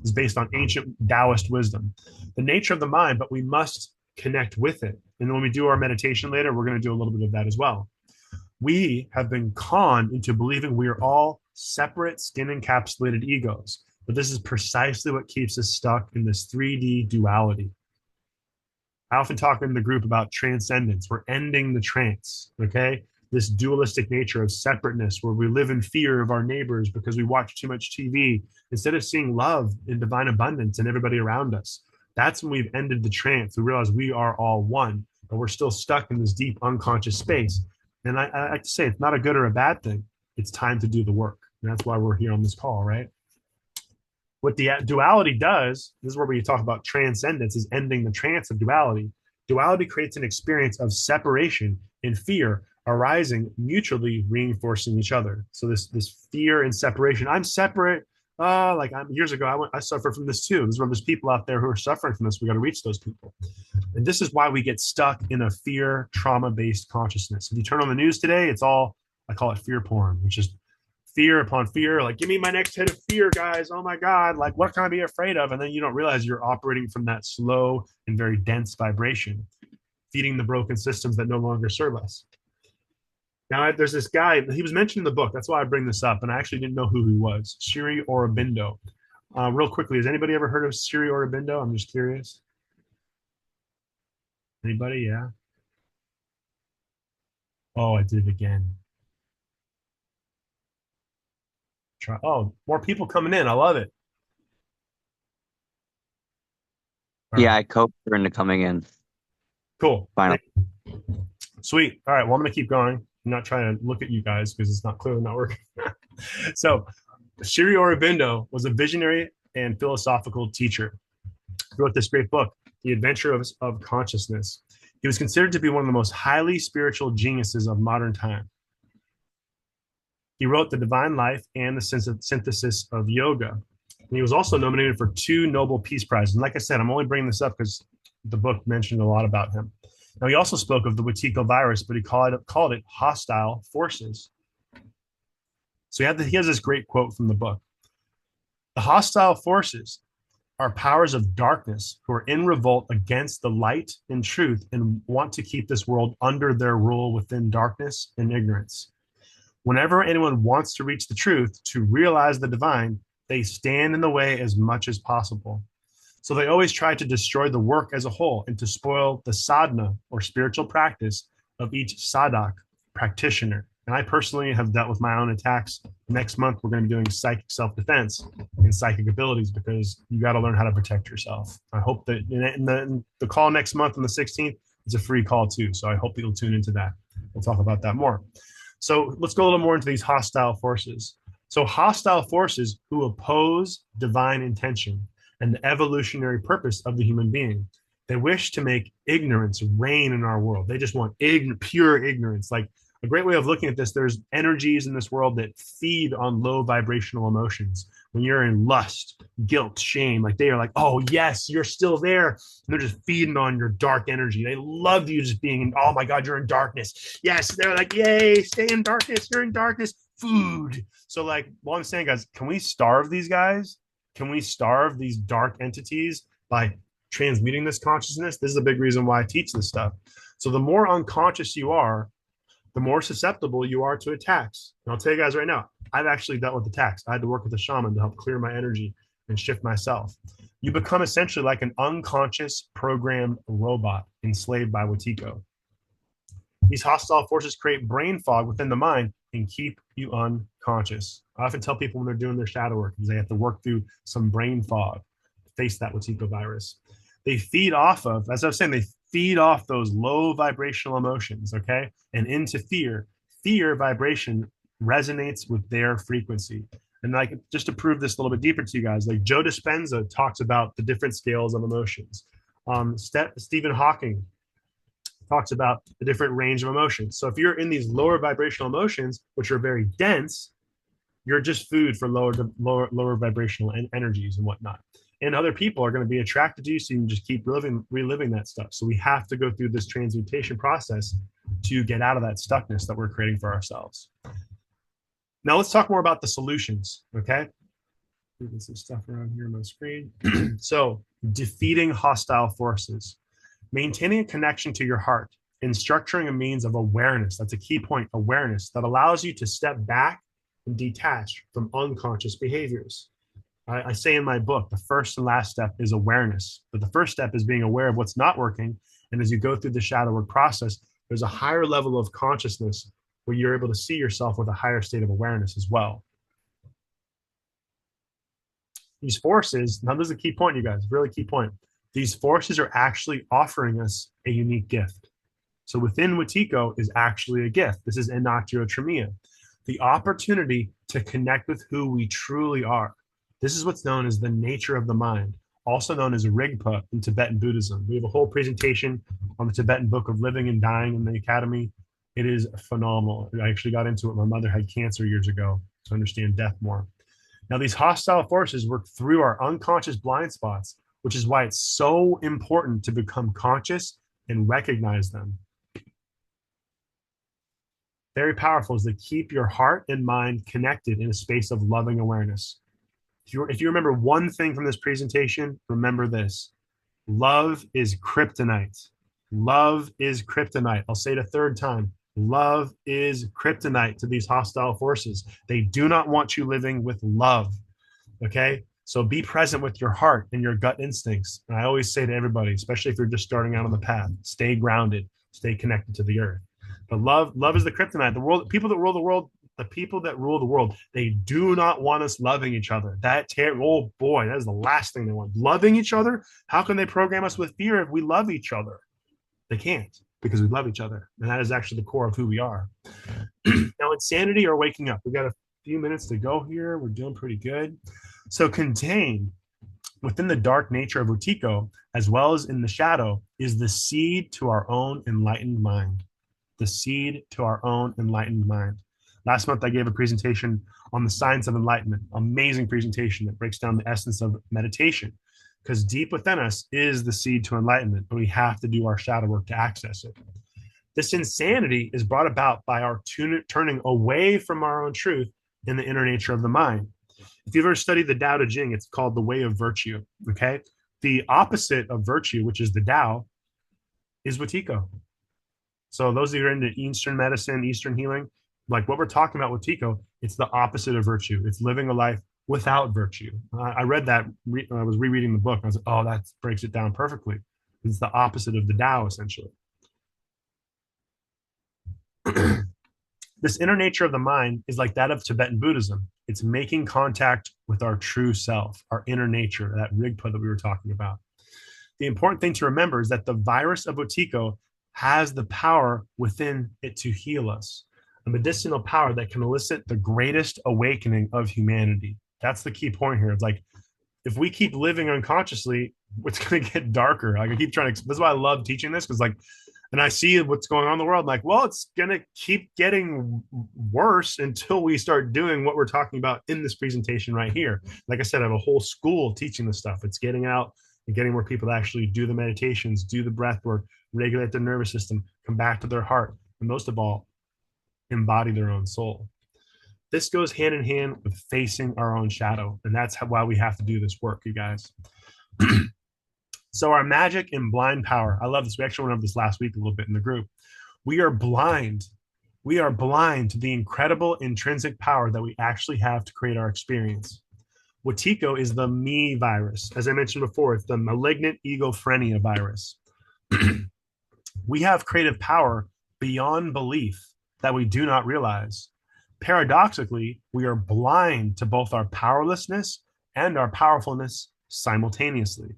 [SPEAKER 1] It's based on ancient Taoist wisdom. The nature of the mind, but we must connect with it. And when we do our meditation later, we're going to do a little bit of that as well. We have been conned into believing we are all separate skin encapsulated egos. But this is precisely what keeps us stuck in this 3D duality. I often talk in the group about transcendence. We're ending the trance, okay? This dualistic nature of separateness where we live in fear of our neighbors because we watch too much TV instead of seeing love and divine abundance in everybody around us. That's when we've ended the trance. We realize we are all one, but we're still stuck in this deep unconscious space. And I like to say it's not a good or a bad thing. It's time to do the work. And that's why we're here on this call, right? What the duality does, this is where we talk about transcendence, is ending the trance of duality. Duality creates an experience of separation and fear arising, mutually reinforcing each other. So this fear and separation. I'm separate. Years ago, I suffered from this too. There's people out there who are suffering from this. We got to reach those people. And this is why we get stuck in a fear, trauma-based consciousness. If you turn on the news today, it's all, I call it fear porn, which is fear upon fear. Like, give me my next hit of fear, guys. Oh my God. Like, what can I be afraid of? And then you don't realize you're operating from that slow and very dense vibration, feeding the broken systems that no longer serve us. Now, there's this guy, he was mentioned in the book. That's why I bring this up. And I actually didn't know who he was. Sri Aurobindo. Real quickly, has anybody ever heard of Sri Aurobindo? I'm just curious. Anybody? Yeah. Oh, I did it again. Try. Oh, more people coming in. I love it.
[SPEAKER 3] Yeah, I coached her into coming in.
[SPEAKER 1] Cool.
[SPEAKER 3] Finally.
[SPEAKER 1] Sweet. All right. Well, I'm going to keep going. I'm not trying to look at you guys because it's not clearly not working. So, Sri Aurobindo was a visionary and philosophical teacher. He wrote this great book, The Adventure of Consciousness. He was considered to be one of the most highly spiritual geniuses of modern time. He wrote The Divine Life and the Synthesis of Yoga. And he was also nominated for 2 Nobel Peace Prizes. And like I said, I'm only bringing this up because the book mentioned a lot about him. Now, he also spoke of the Wetiko virus, but he called it hostile forces. So he has this great quote from the book. The hostile forces are powers of darkness who are in revolt against the light and truth and want to keep this world under their rule within darkness and ignorance. Whenever anyone wants to reach the truth, to realize the divine, they stand in the way as much as possible. So they always try to destroy the work as a whole and to spoil the sadhana or spiritual practice of each sadhak practitioner. And I personally have dealt with my own attacks. Next month, we're going to be doing psychic self-defense and psychic abilities because you got to learn how to protect yourself. I hope that in the call next month on the 16th, it's a free call too. So I hope you'll tune into that. We'll talk about that more. So let's go a little more into these hostile forces. So hostile forces who oppose divine intention and the evolutionary purpose of the human being. They wish to make ignorance reign in our world. They just want pure ignorance. Like a great way of looking at this, there's energies in this world that feed on low vibrational emotions. when you're in lust, guilt, shame, like they are like, oh, yes, you're still there. And they're just feeding on your dark energy. They love you just being in, oh my God, you're in darkness. Yes, they're like, yay, stay in darkness. You're in darkness. Food. So, like, what I'm saying, guys, can we starve these guys? Can we starve these dark entities by transmuting this consciousness? This is a big reason why I teach this stuff. So, the more unconscious you are, the more susceptible you are to attacks. And I'll tell you guys right now, I've actually dealt with attacks. I had to work with a shaman to help clear my energy and shift myself. You become essentially like an unconscious programmed robot enslaved by Wetiko. These hostile forces create brain fog within the mind and keep you unconscious. I often tell people when they're doing their shadow work, because they have to work through some brain fog to face that Wetiko virus. They feed off of, as I was saying, they feed off those low vibrational emotions, okay? And into fear. Fear vibration resonates with their frequency. And like, just to prove this a little bit deeper to you guys, like Joe Dispenza talks about the different scales of emotions. Stephen Hawking talks about the different range of emotions. So if you're in these lower vibrational emotions, which are very dense, you're just food for lower vibrational energies and whatnot. And other people are going to be attracted to you, so you can just keep reliving that stuff. So we have to go through this transmutation process to get out of that stuckness that we're creating for ourselves. Now let's talk more about the solutions, okay? Moving some stuff around here on my screen. So defeating hostile forces, maintaining a connection to your heart, and structuring a means of awareness. That's a key point, awareness, that allows you to step back and detach from unconscious behaviors. I say in my book, the first and last step is awareness. But the first step is being aware of what's not working. And as you go through the shadow work process, there's a higher level of consciousness where you're able to see yourself with a higher state of awareness as well. These forces, now this is a key point, you guys, really key point. These forces are actually offering us a unique gift. So within Wetiko is actually a gift. This is enlightening, the opportunity to connect with who we truly are. This is what's known as the nature of the mind, also known as Rigpa in Tibetan Buddhism. We have a whole presentation on the Tibetan Book of Living and Dying in the Academy. It is phenomenal. I actually got into it. My mother had cancer years ago to understand death more. Now, these hostile forces work through our unconscious blind spots, which is why it's so important to become conscious and recognize them. Very powerful is to keep your heart and mind connected in a space of loving awareness. If you remember one thing from this presentation, remember this. Love is kryptonite. Love is kryptonite. I'll say it a third time. Love is kryptonite to these hostile forces. They do not want you living with love. Okay? So be present with your heart and your gut instincts. And I always say to everybody, especially if you're just starting out on the path, stay grounded, stay connected to the earth. But love is the kryptonite. The world, people that rule the world, they do not want us loving each other. Oh boy, that is the last thing they want. Loving each other? How can they program us with fear if we love each other? They can't, because we love each other. And that is actually the core of who we are. Now, insanity or waking up. We've got a few minutes to go here. We're doing pretty good. So contained within the dark nature of Wetiko, as well as in the shadow, is the seed to our own enlightened mind. The seed to our own enlightened mind. Last month, I gave a presentation on the science of enlightenment. Amazing presentation that breaks down the essence of meditation, because deep within us is the seed to enlightenment, but we have to do our shadow work to access it. This insanity is brought about by our turning away from our own truth in the inner nature of the mind. If you've ever studied the Tao Te Ching, it's called the way of virtue, okay? The opposite of virtue, which is the Tao, is Wetiko. So those of you who are into Eastern medicine, Eastern healing, like what we're talking about with Wetiko, it's the opposite of virtue. It's living a life without virtue. I read that, I was rereading the book. I was like, oh, that breaks it down perfectly. It's the opposite of the Tao, essentially. This inner nature of the mind is like that of Tibetan Buddhism. It's making contact with our true self, our inner nature, that Rigpa that we were talking about. The important thing to remember is that the virus of Wetiko has the power within it to heal us, a medicinal power that can elicit the greatest awakening of humanity. That's the key point here. It's like, if we keep living unconsciously, it's going to get darker. Like I keep trying to, this is why I love teaching this, because like, And I see what's going on in the world. I'm like, well, it's going to keep getting worse until we start doing what we're talking about in this presentation right here. Like I said, I have a whole school teaching this stuff. It's getting out and getting more people to actually do the meditations, do the breath work, regulate their nervous system, come back to their heart, and most of all, embody their own soul. This goes hand in hand with facing our own shadow. And that's why we have to do this work, you guys. So our magic and blind power, I love this. We actually went over this last week a little bit in the group. We are blind. We are blind to the incredible intrinsic power that we actually have to create our experience. Wetiko is the me virus. As I mentioned before, it's the malignant egophrenia virus. We have creative power beyond belief that we do not realize. Paradoxically, we are blind to both our powerlessness and our powerfulness simultaneously.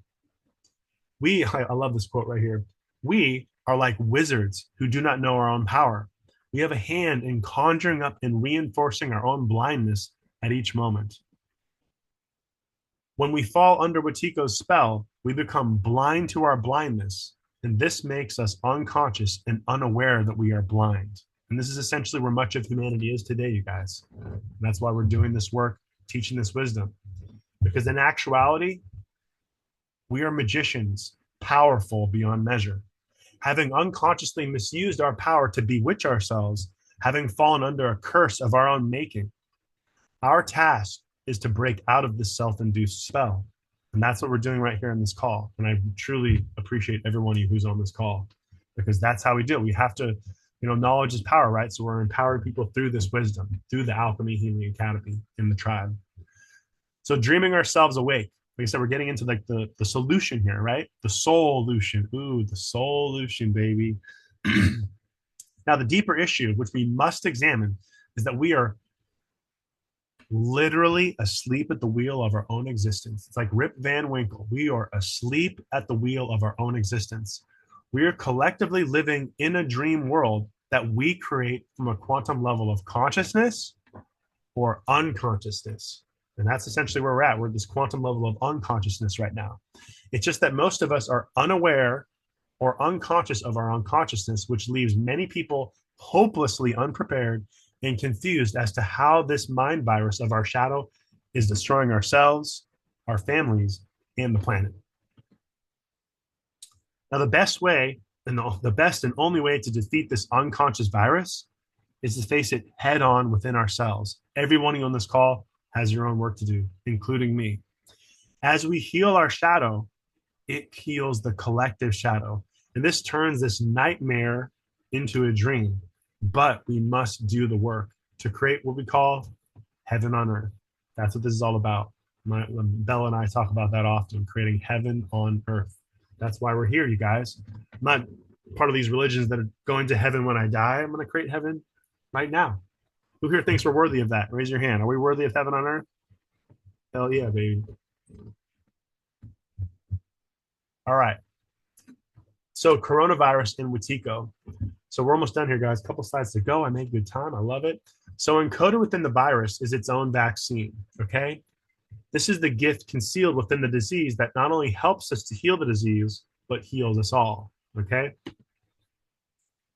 [SPEAKER 1] I love this quote right here. We are like wizards who do not know our own power. We have a hand in conjuring up and reinforcing our own blindness at each moment. When we fall under Wetiko's spell, we become blind to our blindness, and this makes us unconscious and unaware that we are blind. And this is essentially where much of humanity is today, you guys. And that's why we're doing this work, teaching this wisdom. Because in actuality, we are magicians, powerful beyond measure. Having unconsciously misused our power to bewitch ourselves, having fallen under a curse of our own making, our task is to break out of this self-induced spell. And that's what we're doing right here in this call. And I truly appreciate every one of you who's on this call, because that's how we do it. We have to, knowledge is power, right? So we're empowering people through this wisdom, through the Alchemy Healing Academy in the tribe. So dreaming ourselves awake. Like I said, we're getting into like the solution here, right? The solution. Ooh, the solution, baby. Now, the deeper issue, which we must examine, is that we are literally asleep at the wheel of our own existence. It's like Rip Van Winkle. We are asleep at the wheel of our own existence. We are collectively living in a dream world that we create from a quantum level of consciousness or unconsciousness. And that's essentially where we're at. We're at this quantum level of unconsciousness right now. It's just that most of us are unaware or unconscious of our unconsciousness, which leaves many people hopelessly unprepared and confused as to how this mind virus of our shadow is destroying ourselves, our families, and the planet. Now, the best way and the best and only way to defeat this unconscious virus is to face it head on within ourselves. Every one of you on this call has your own work to do, including me. As we heal our shadow, it heals the collective shadow. And this turns this nightmare into a dream. But we must do the work to create what we call heaven on earth. That's what this is all about. Bella and I talk about that often, creating heaven on earth. That's why we're here, you guys. I'm not part of these religions that are going to heaven when I die. I'm going to create heaven right now. Who here thinks we're worthy of that? Raise your hand. Are we worthy of heaven on earth? Hell yeah, baby. All right. So coronavirus and Wetiko. So we're almost done here, guys. A couple slides to go. I made good time. I love it. So encoded within the virus is its own vaccine, okay? This is the gift concealed within the disease that not only helps us to heal the disease, but heals us all, okay?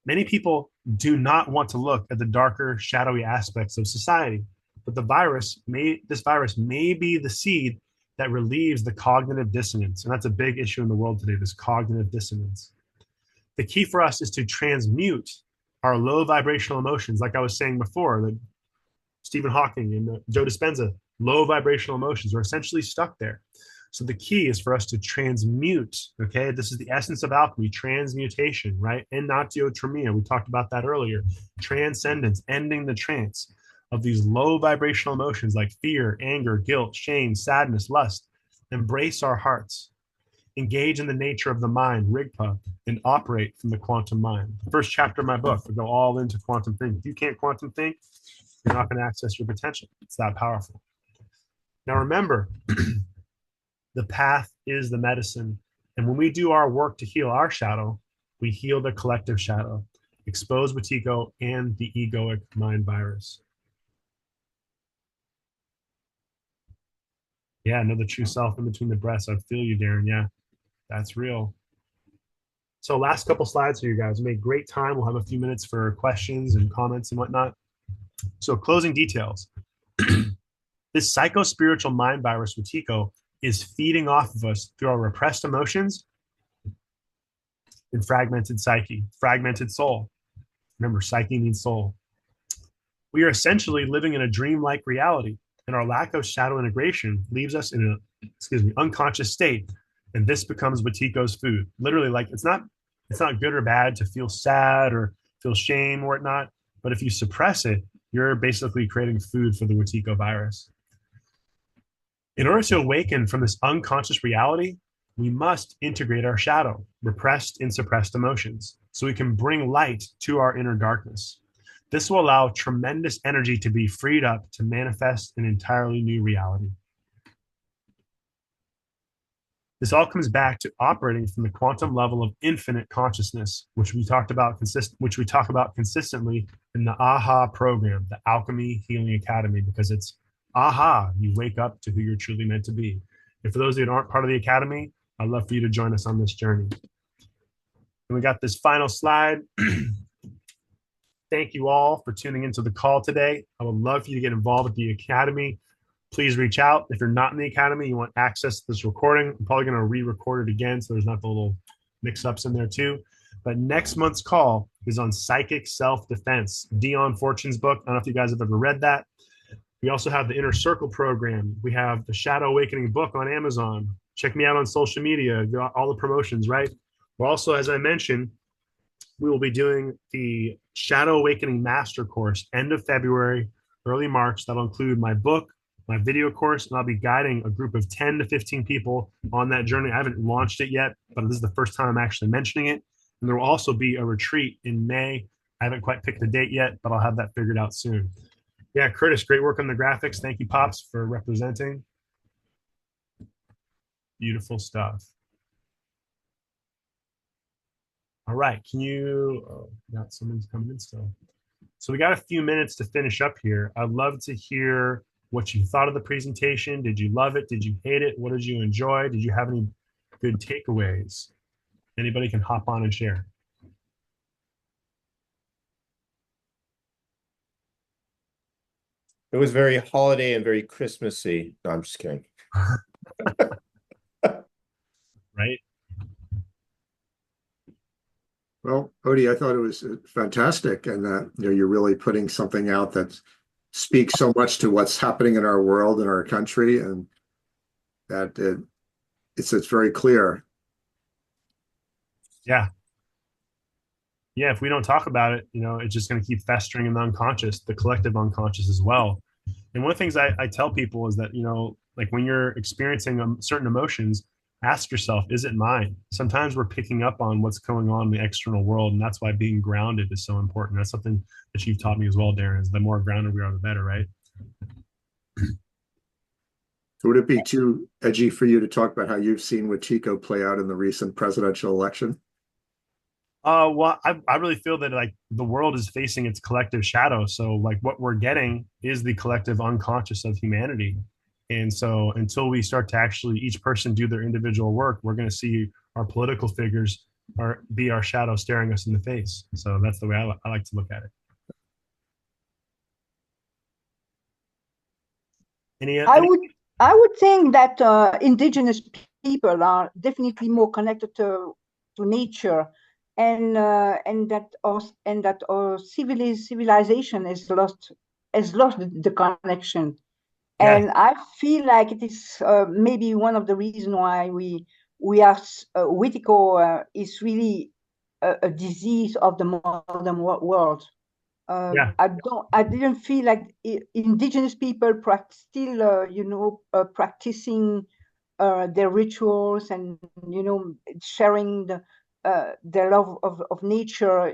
[SPEAKER 1] Many people do not want to look at the darker, shadowy aspects of society, but this virus may be the seed that relieves the cognitive dissonance. And that's a big issue in the world today, this cognitive dissonance. The key for us is to transmute our low vibrational emotions. Like I was saying before, that Stephen Hawking and Joe Dispenza, low vibrational emotions are essentially stuck there. So the key is for us to transmute, okay? This is the essence of alchemy, transmutation, right? Enantiotremia, we talked about that earlier. Transcendence, ending the trance of these low vibrational emotions like fear, anger, guilt, shame, sadness, lust. Embrace our hearts. Engage in the nature of the mind, Rigpa, and operate from the quantum mind. The first chapter of my book, we go all into quantum thinking. If you can't quantum think, you're not going to access your potential. It's that powerful. Now remember, the path is the medicine. And when we do our work to heal our shadow, we heal the collective shadow, expose Wetiko and the egoic mind virus. Yeah, know the true self in between the breaths. I feel you, Darren. Yeah, that's real. So last couple slides for you guys. We made great time. We'll have a few minutes for questions and comments and whatnot. So closing details. This psycho-spiritual mind virus, Wetiko, is feeding off of us through our repressed emotions and fragmented psyche, fragmented soul. Remember, psyche means soul. We are essentially living in a dreamlike reality, and our lack of shadow integration leaves us in an unconscious state, and this becomes Wetiko's food. Literally, like it's not good or bad to feel sad or feel shame or whatnot, but if you suppress it, you're basically creating food for the Wetiko virus. In order to awaken from this unconscious reality, we must integrate our shadow, repressed and suppressed emotions, so we can bring light to our inner darkness. This will allow tremendous energy to be freed up to manifest an entirely new reality. This all comes back to operating from the quantum level of infinite consciousness, which we talk about consistently in the AHA program, the Alchemy Healing Academy, because it's AHA, you wake up to who you're truly meant to be. And for those of you that aren't part of the Academy, I'd love for you to join us on this journey. And we got this final slide. Thank you all for tuning into the call today. I would love for you to get involved with the Academy. Please reach out. If you're not in the Academy, you want access to this recording, I'm probably going to re-record it again so there's not the little mix-ups in there too. But next month's call is on psychic self-defense, Dion Fortune's book. I don't know if you guys have ever read that. We also have the Inner Circle program. We have the Shadow Awakening book on Amazon. Check me out on social media, all the promotions, right? We're also, as I mentioned, we will be doing the Shadow Awakening Master Course end of February, early March. That'll include my book, my video course, and I'll be guiding a group of 10 to 15 people on that journey. I haven't launched it yet, but this is the first time I'm actually mentioning it. And there will also be a retreat in May. I haven't quite picked the date yet, but I'll have that figured out soon. Yeah, Curtis, great work on the graphics. Thank you, Pops, for representing. Beautiful stuff. All right, got someone's coming in still. So we got a few minutes to finish up here. I'd love to hear what you thought of the presentation. Did you love it? Did you hate it? What did you enjoy? Did you have any good takeaways? Anybody can hop on and share.
[SPEAKER 2] It was very holiday and very Christmassy. No, I'm just kidding.
[SPEAKER 1] Right?
[SPEAKER 4] Well, Ody, I thought it was fantastic, and that you're really putting something out that speaks so much to what's happening in our world and our country, and that it's very clear.
[SPEAKER 1] Yeah. If we don't talk about it, it's just going to keep festering in the unconscious, the collective unconscious as well. And one of the things I tell people is that, like when you're experiencing certain emotions, ask yourself, is it mine? Sometimes we're picking up on what's going on in the external world, and that's why being grounded is so important. That's something that you've taught me as well, Darren, is the more grounded we are, the better, right?
[SPEAKER 4] Would it be too edgy for you to talk about how you've seen Wetiko play out in the recent presidential election?
[SPEAKER 1] Well, I really feel that like the world is facing its collective shadow. So like what we're getting is the collective unconscious of humanity. And so until we start to actually each person do their individual work, we're going to see our political figures be our shadow staring us in the face. So that's the way I like to look at it.
[SPEAKER 5] I would think that indigenous people are definitely more connected to nature, and that our civilization has lost the connection. Yeah. And I feel like it is maybe one of the reasons why we are Wetiko is really a disease of the modern world. I didn't feel like indigenous people still practicing their rituals and sharing their love of nature.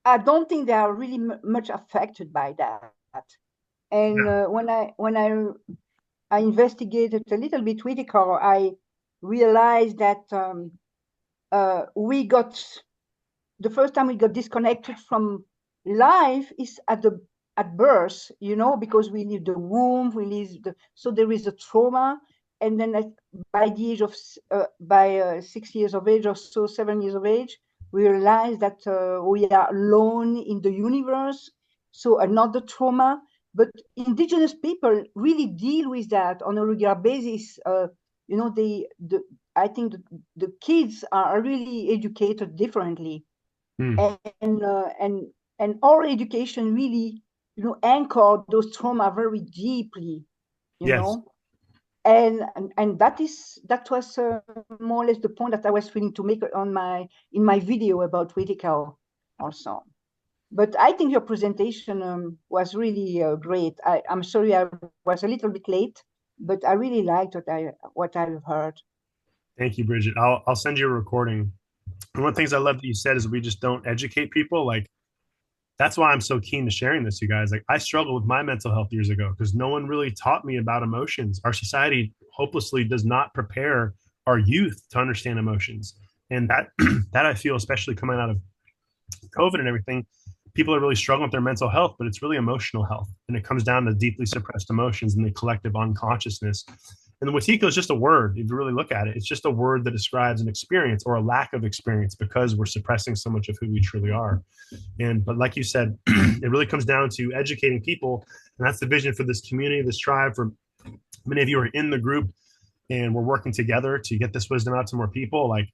[SPEAKER 5] I don't think they are really much affected by that. And when I investigated a little bit Wetiko, I realized that the first time we got disconnected from life is at birth, because we leave the womb, so there is a trauma, and then by the age of 6 years of age or so, 7 years of age, we realize that we are alone in the universe. So another trauma, but indigenous people really deal with that on a regular basis. You know, I think the kids are really educated differently, and our education really, you know, anchored those trauma very deeply, you know. And that was more or less the point that I was trying to make in my video about Wetiko also. But I think your presentation was really great. I'm sorry I was a little bit late, but I really liked what I've heard.
[SPEAKER 1] Thank you, Bridget. I'll send you a recording. And one of the things I love that you said is we just don't educate people. Like, that's why I'm so keen to sharing this, you guys. Like, I struggled with my mental health years ago because no one really taught me about emotions. Our society hopelessly does not prepare our youth to understand emotions. And that that I feel, especially coming out of COVID and everything, people are really struggling with their mental health, but it's really emotional health. And it comes down to deeply suppressed emotions and the collective unconsciousness. And the Wetiko is just a word. If you really look at it, it's just a word that describes an experience or a lack of experience because we're suppressing so much of who we truly are. But like you said, it really comes down to educating people. And that's the vision for this community, this tribe. For many of you are in the group and we're working together to get this wisdom out to more people. Like,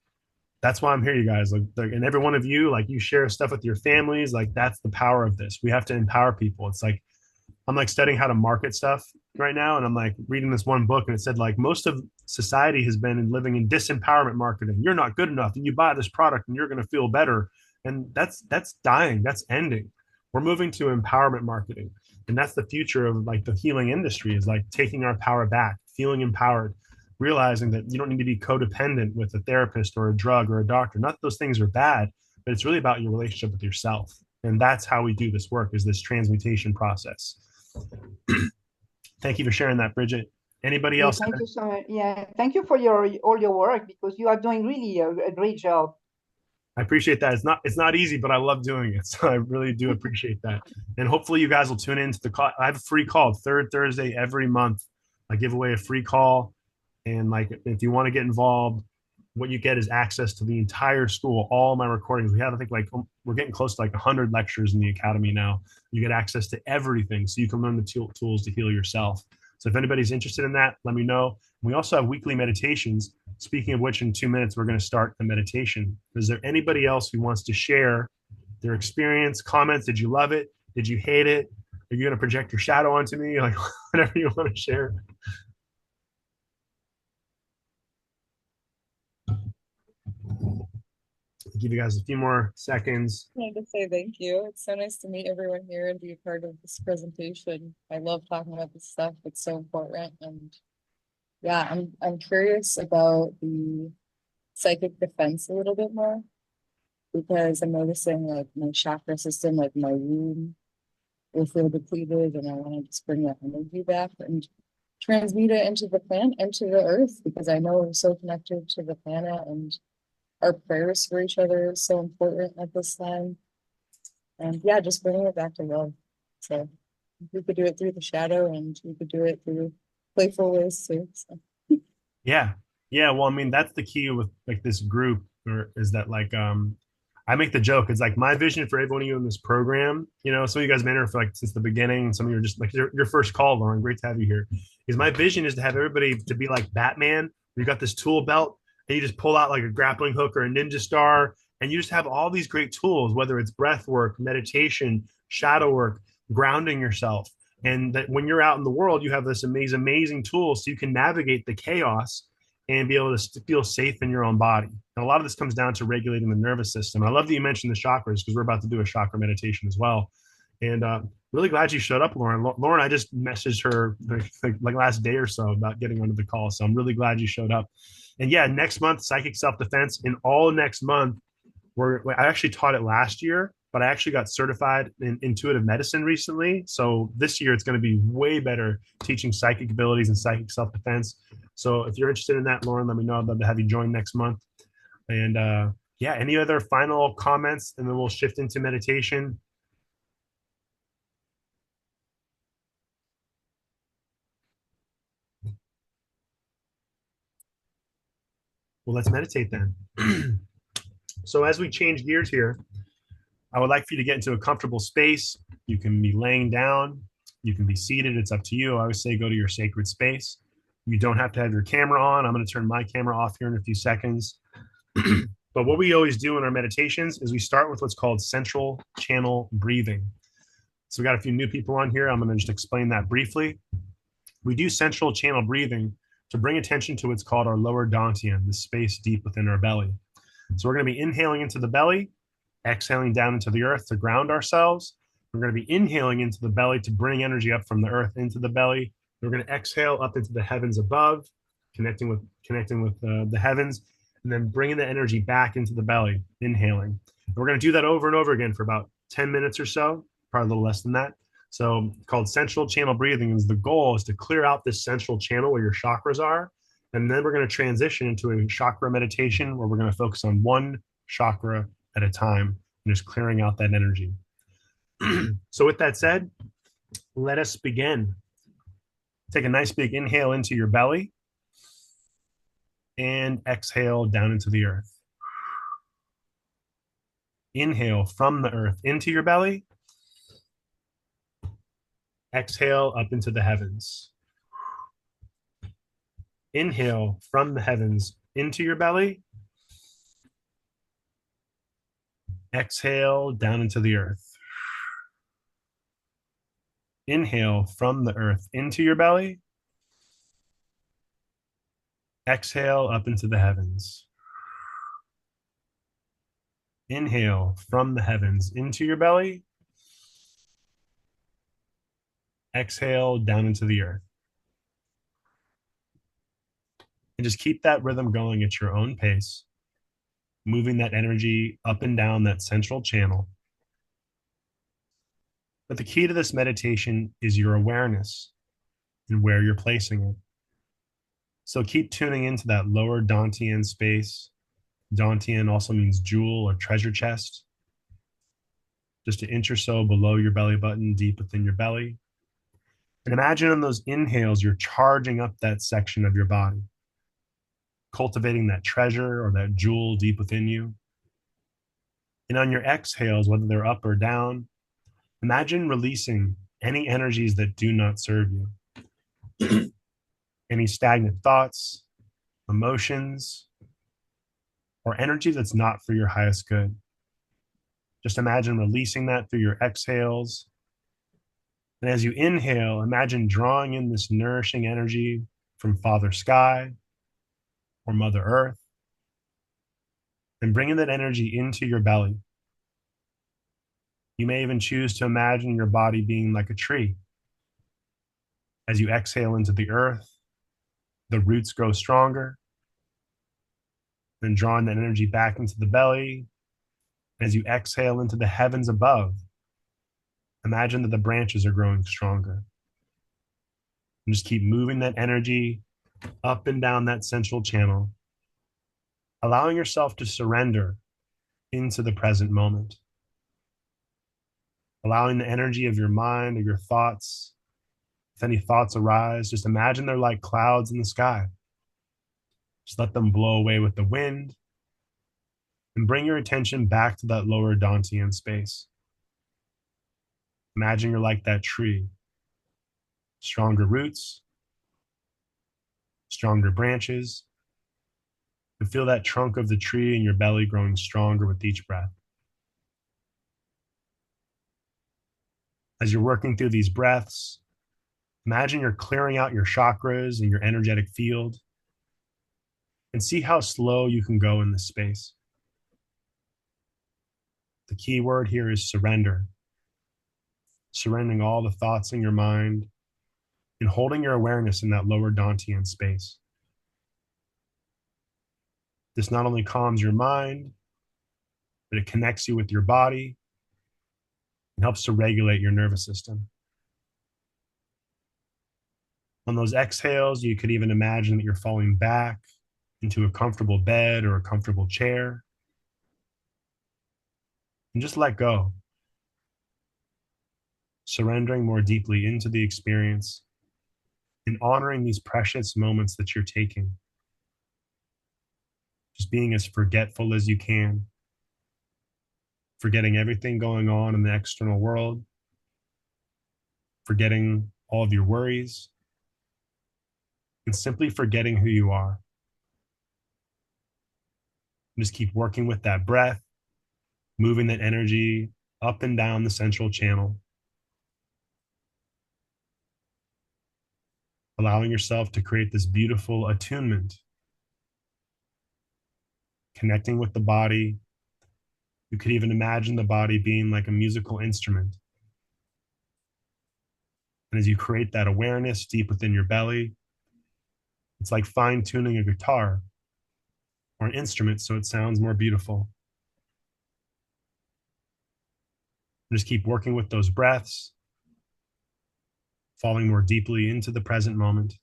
[SPEAKER 1] that's why I'm here, you guys. Like, and every one of you, like, you share stuff with your families. Like, that's the power of this. We have to empower people. It's like, I'm like studying how to market stuff right now. And I'm like reading this one book and it said like most of society has been living in disempowerment marketing. You're not good enough and you buy this product and you're going to feel better. And that's dying. That's ending. We're moving to empowerment marketing. And that's the future of like the healing industry, is like taking our power back, feeling empowered, realizing that you don't need to be codependent with a therapist or a drug or a doctor. Not that those things are bad, but it's really about your relationship with yourself. And that's how we do this work, is this transmutation process. Thank you for sharing that, Bridget. Anybody else?
[SPEAKER 5] Thank you so much. Yeah, thank you for all your work, because you are doing really a great job.
[SPEAKER 1] I appreciate that. It's not easy, but I love doing it. So I really do appreciate that. And hopefully you guys will tune into the call. I have a free call third Thursday every month. I give away a free call. And like, if you want to get involved, what you get is access to the entire school, all my recordings. We have, I think, like, we're getting close to like 100 lectures in the academy now. You get access to everything, so you can learn the tools to heal yourself. So if anybody's interested in that, let me know. We also have weekly meditations. Speaking of which, in 2 minutes, we're going to start the meditation. Is there anybody else who wants to share their experience, comments? Did you love it? Did you hate it? Are you going to project your shadow onto me? Like, whatever you want to share. I'll give you guys a few more seconds.
[SPEAKER 6] I wanted to say thank you. It's so nice to meet everyone here and be a part of this presentation. I love talking about this stuff. It's so important. And yeah, I'm curious about the psychic defense a little bit more, because I'm noticing like my chakra system, like my womb, will feel depleted, and I want to just bring that energy back and transmute it into the planet, into the earth, because I know we're so connected to the planet, and our prayers for each other is so important at this time. And yeah, just bringing it back to love. So we could do it through the shadow, and we could do it through playful ways too. So.
[SPEAKER 1] Yeah. Well, I mean, that's the key with like this group, is that like, I make the joke. It's like my vision for everyone of you in this program. You know, some of you guys have been here for like since the beginning. Some of you are just like your first call, Lauren. Great to have you here. Is my vision is to have everybody to be like Batman. You got this tool belt, and you just pull out like a grappling hook or a ninja star, and you just have all these great tools, whether it's breath work, meditation, shadow work, grounding yourself. And that when you're out in the world, you have this amazing tools so you can navigate the chaos and be able to feel safe in your own body. And a lot of this comes down to regulating the nervous system. And I love that you mentioned the chakras, because we're about to do a chakra meditation as well. And really glad you showed up, Lauren. Lauren, I just messaged her like last day or so about getting onto the call. So I'm really glad you showed up. And yeah, next month, psychic self-defense. And all next month, I actually taught it last year, but I actually got certified in intuitive medicine recently. So this year, it's going to be way better teaching psychic abilities and psychic self-defense. So if you're interested in that, Lauren, let me know. I'd love to have you join next month. And yeah, any other final comments? And then we'll shift into meditation. Well, let's meditate then. So as we change gears here, I would like for you to get into a comfortable space. You can be laying down, you can be seated, it's up to you. I always say go to your sacred space. You don't have to have your camera on. I'm going to turn my camera off here in a few seconds. But what we always do in our meditations is we start with what's called central channel breathing. So we got a few new people on here. I'm going to just explain that briefly. We do central channel breathing to bring attention to what's called our lower dantian, the space deep within our belly. So we're going to be inhaling into the belly, exhaling down into the earth to ground ourselves. We're going to be inhaling into the belly to bring energy up from the earth into the belly. We're going to exhale up into the heavens above, connecting with the heavens, and then bringing the energy back into the belly, inhaling. And we're going to do that over and over again for about 10 minutes or so, probably a little less than that. So called central channel breathing is the goal is to clear out this central channel where your chakras are. And then we're going to transition into a chakra meditation where we're going to focus on one chakra at a time and just clearing out that energy. So with that said, let us begin. Take a nice big inhale into your belly and exhale down into the earth. Inhale from the earth into your belly. Exhale up into the heavens. Inhale from the heavens into your belly. Exhale down into the earth. Inhale from the earth into your belly. Exhale up into the heavens. Inhale from the heavens into your belly. Exhale down into the earth. And just keep that rhythm going at your own pace, moving that energy up and down that central channel. But the key to this meditation is your awareness and where you're placing it. So keep tuning into that lower dantian space. Dantian also means jewel or treasure chest. Just an inch or so below your belly button, deep within your belly. And imagine on those inhales, you're charging up that section of your body, cultivating that treasure or that jewel deep within you. And on your exhales, whether they're up or down, imagine releasing any energies that do not serve you. Any stagnant thoughts, emotions, or energy that's not for your highest good. Just imagine releasing that through your exhales. And as you inhale, imagine drawing in this nourishing energy from Father Sky or Mother Earth, and bringing that energy into your belly. You may even choose to imagine your body being like a tree. As you exhale into the earth, the roots grow stronger, then drawing that energy back into the belly. As you exhale into the heavens above, imagine that the branches are growing stronger. And just keep moving that energy up and down that central channel, allowing yourself to surrender into the present moment. Allowing the energy of your mind or your thoughts, if any thoughts arise, just imagine they're like clouds in the sky. Just let them blow away with the wind and bring your attention back to that lower dantian space. Imagine you're like that tree. Stronger roots, stronger branches, and feel that trunk of the tree in your belly growing stronger with each breath. As you're working through these breaths, imagine you're clearing out your chakras and your energetic field, and see how slow you can go in this space. The key word here is surrender. Surrendering all the thoughts in your mind and holding your awareness in that lower dantian space. This not only calms your mind, but it connects you with your body and helps to regulate your nervous system. On those exhales, you could even imagine that you're falling back into a comfortable bed or a comfortable chair. And just let go. Surrendering more deeply into the experience and honoring these precious moments that you're taking. Just being as forgetful as you can, forgetting everything going on in the external world, forgetting all of your worries, and simply forgetting who you are. Just keep working with that breath, moving that energy up and down the central channel, allowing yourself to create this beautiful attunement, connecting with the body. You could even imagine the body being like a musical instrument. And as you create that awareness deep within your belly, it's like fine-tuning a guitar or an instrument so it sounds more beautiful. And just keep working with those breaths, falling more deeply into the present moment.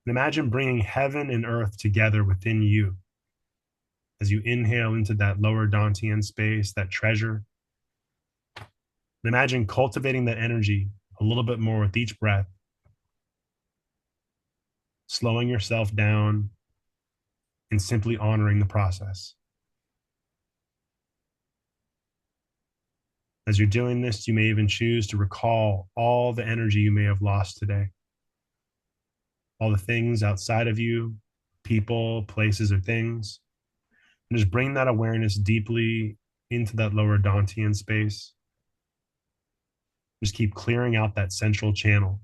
[SPEAKER 1] And imagine bringing heaven and earth together within you as you inhale into that lower Dantian space, that treasure. And imagine cultivating that energy a little bit more with each breath, slowing yourself down and simply honoring the process. As you're doing this, you may even choose to recall all the energy you may have lost today, all the things outside of you, people, places, or things, and just bring that awareness deeply into that lower Dantian space. Just keep clearing out that central channel.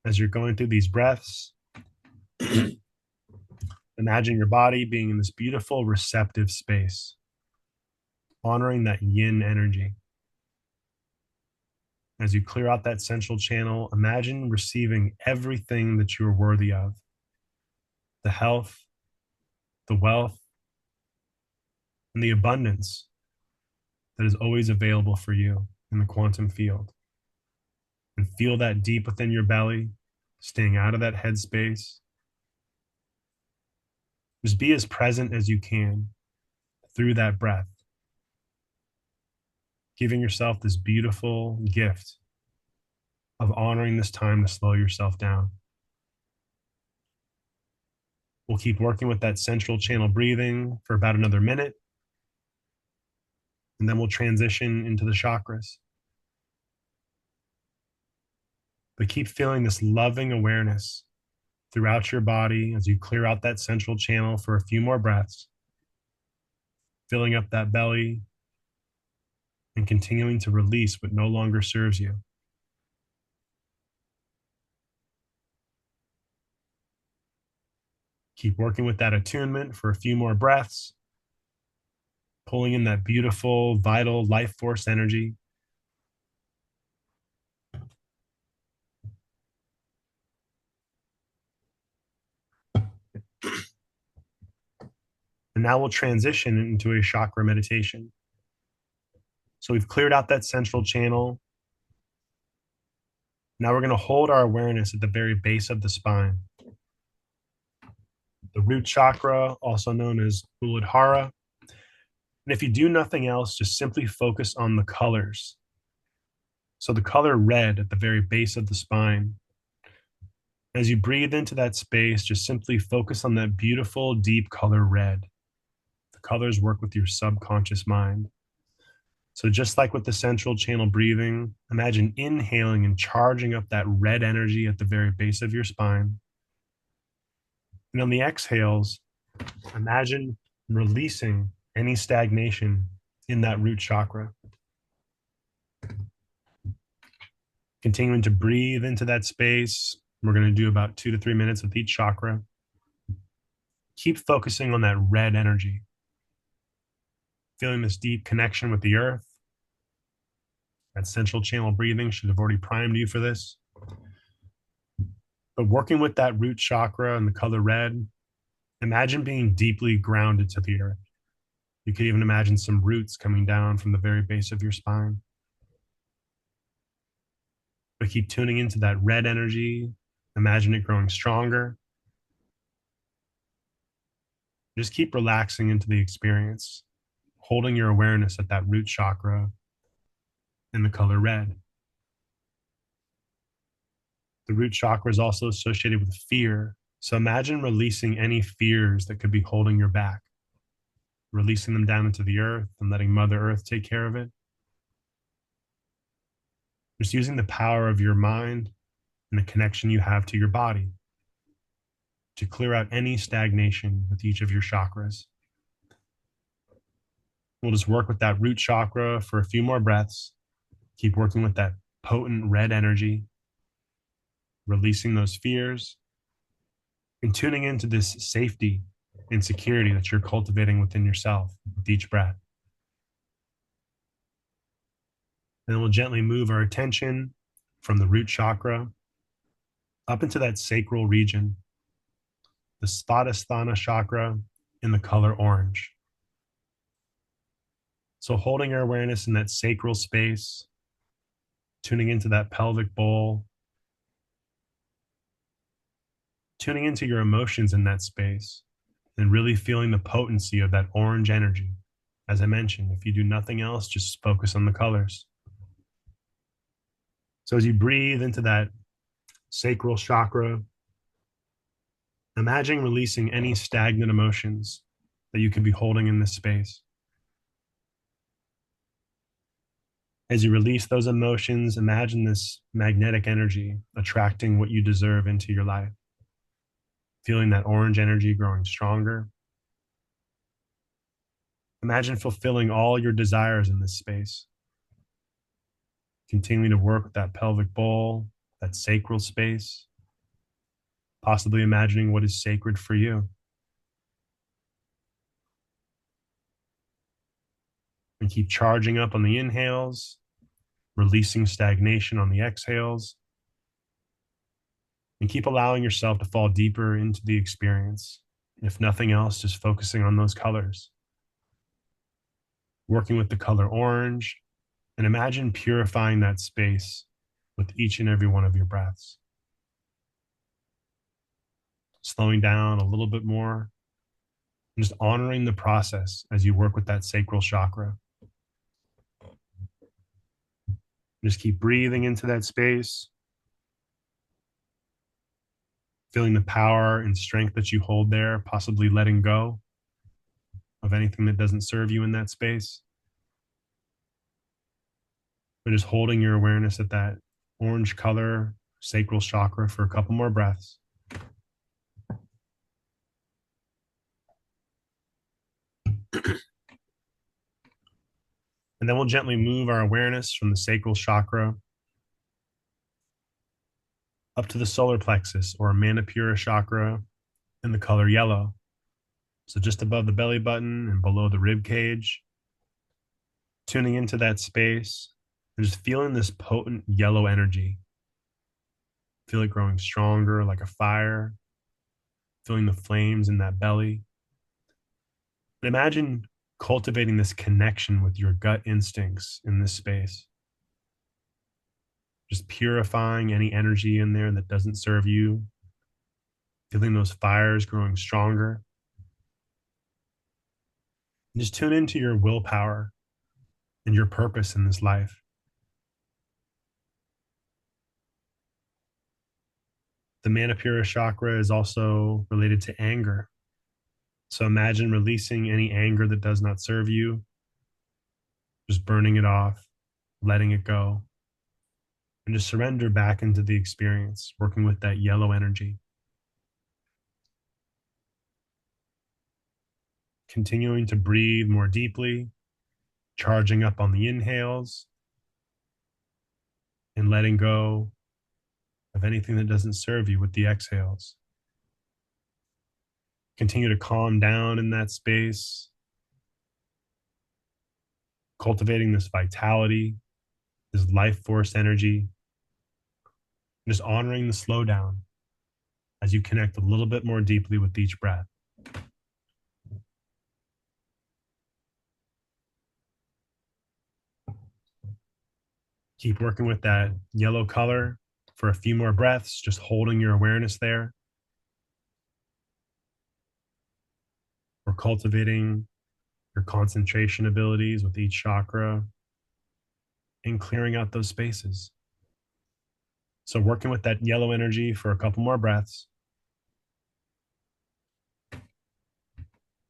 [SPEAKER 1] As you're going through these breaths, imagine your body being in this beautiful receptive space, honoring that yin energy. As you clear out that central channel, imagine receiving everything that you are worthy of: the health, the wealth, and the abundance that is always available for you in the quantum field. And feel that deep within your belly, staying out of that headspace. Just be as present as you can through that breath, giving yourself this beautiful gift of honoring this time to slow yourself down. We'll keep working with that central channel breathing for about another minute, and then we'll transition into the chakras. But keep feeling this loving awareness throughout your body as you clear out that central channel for a few more breaths, filling up that belly and continuing to release what no longer serves you. Keep working with that attunement for a few more breaths, pulling in that beautiful, vital life force energy. And now we'll transition into a chakra meditation. So we've cleared out that central channel. Now we're going to hold our awareness at the very base of the spine. The root chakra, also known as Muladhara. And if you do nothing else, just simply focus on the colors. So the color red at the very base of the spine. As you breathe into that space, just simply focus on that beautiful, deep color red. The colors work with your subconscious mind. So just like with the central channel breathing, imagine inhaling and charging up that red energy at the very base of your spine. And on the exhales, imagine releasing any stagnation in that root chakra. Continuing to breathe into that space. We're going to do about 2 to 3 minutes with each chakra. Keep focusing on that red energy. Feeling this deep connection with the earth. That central channel breathing should have already primed you for this. But working with that root chakra and the color red, imagine being deeply grounded to the earth. You could even imagine some roots coming down from the very base of your spine. But keep tuning into that red energy. Imagine it growing stronger. Just keep relaxing into the experience, holding your awareness at that root chakra in the color red. The root chakra is also associated with fear. So imagine releasing any fears that could be holding you back, releasing them down into the earth and letting Mother Earth take care of it. Just using the power of your mind and the connection you have to your body to clear out any stagnation with each of your chakras. We'll just work with that root chakra for a few more breaths. Keep working with that potent red energy, releasing those fears and tuning into this safety and security that you're cultivating within yourself with each breath. And then we'll gently move our attention from the root chakra up into that sacral region, the Svadhisthana chakra in the color orange. So holding our awareness in that sacral space, tuning into that pelvic bowl, tuning into your emotions in that space, and really feeling the potency of that orange energy. As I mentioned, if you do nothing else, just focus on the colors. So as you breathe into that sacral chakra, imagine releasing any stagnant emotions that you could be holding in this space. As you release those emotions, imagine this magnetic energy attracting what you deserve into your life. Feeling that orange energy growing stronger. Imagine fulfilling all your desires in this space. Continuing to work with that pelvic bowl, that sacral space. Possibly imagining what is sacred for you. And keep charging up on the inhales, releasing stagnation on the exhales. And keep allowing yourself to fall deeper into the experience. If nothing else, just focusing on those colors. Working with the color orange, and imagine purifying that space with each and every one of your breaths. Slowing down a little bit more, and just honoring the process as you work with that sacral chakra. Just keep breathing into that space, feeling the power and strength that you hold there, possibly letting go of anything that doesn't serve you in that space. But just holding your awareness at that orange color sacral chakra for a couple more breaths. And then we'll gently move our awareness from the sacral chakra up to the solar plexus or Manipura chakra in the color yellow. So just above the belly button and below the rib cage, tuning into that space and just feeling this potent yellow energy. Feel it growing stronger like a fire, feeling the flames in that belly. And imagine cultivating this connection with your gut instincts in this space. Just purifying any energy in there that doesn't serve you. Feeling those fires growing stronger. And just tune into your willpower and your purpose in this life. The Manipura chakra is also related to anger. So imagine releasing any anger that does not serve you, just burning it off, letting it go, and just surrender back into the experience, working with that yellow energy. Continuing to breathe more deeply, charging up on the inhales, and letting go of anything that doesn't serve you with the exhales. Continue to calm down in that space, cultivating this vitality, this life force energy, just honoring the slowdown as you connect a little bit more deeply with each breath. Keep working with that yellow color for a few more breaths, just holding your awareness there. We're cultivating your concentration abilities with each chakra and clearing out those spaces. So working with that yellow energy for a couple more breaths.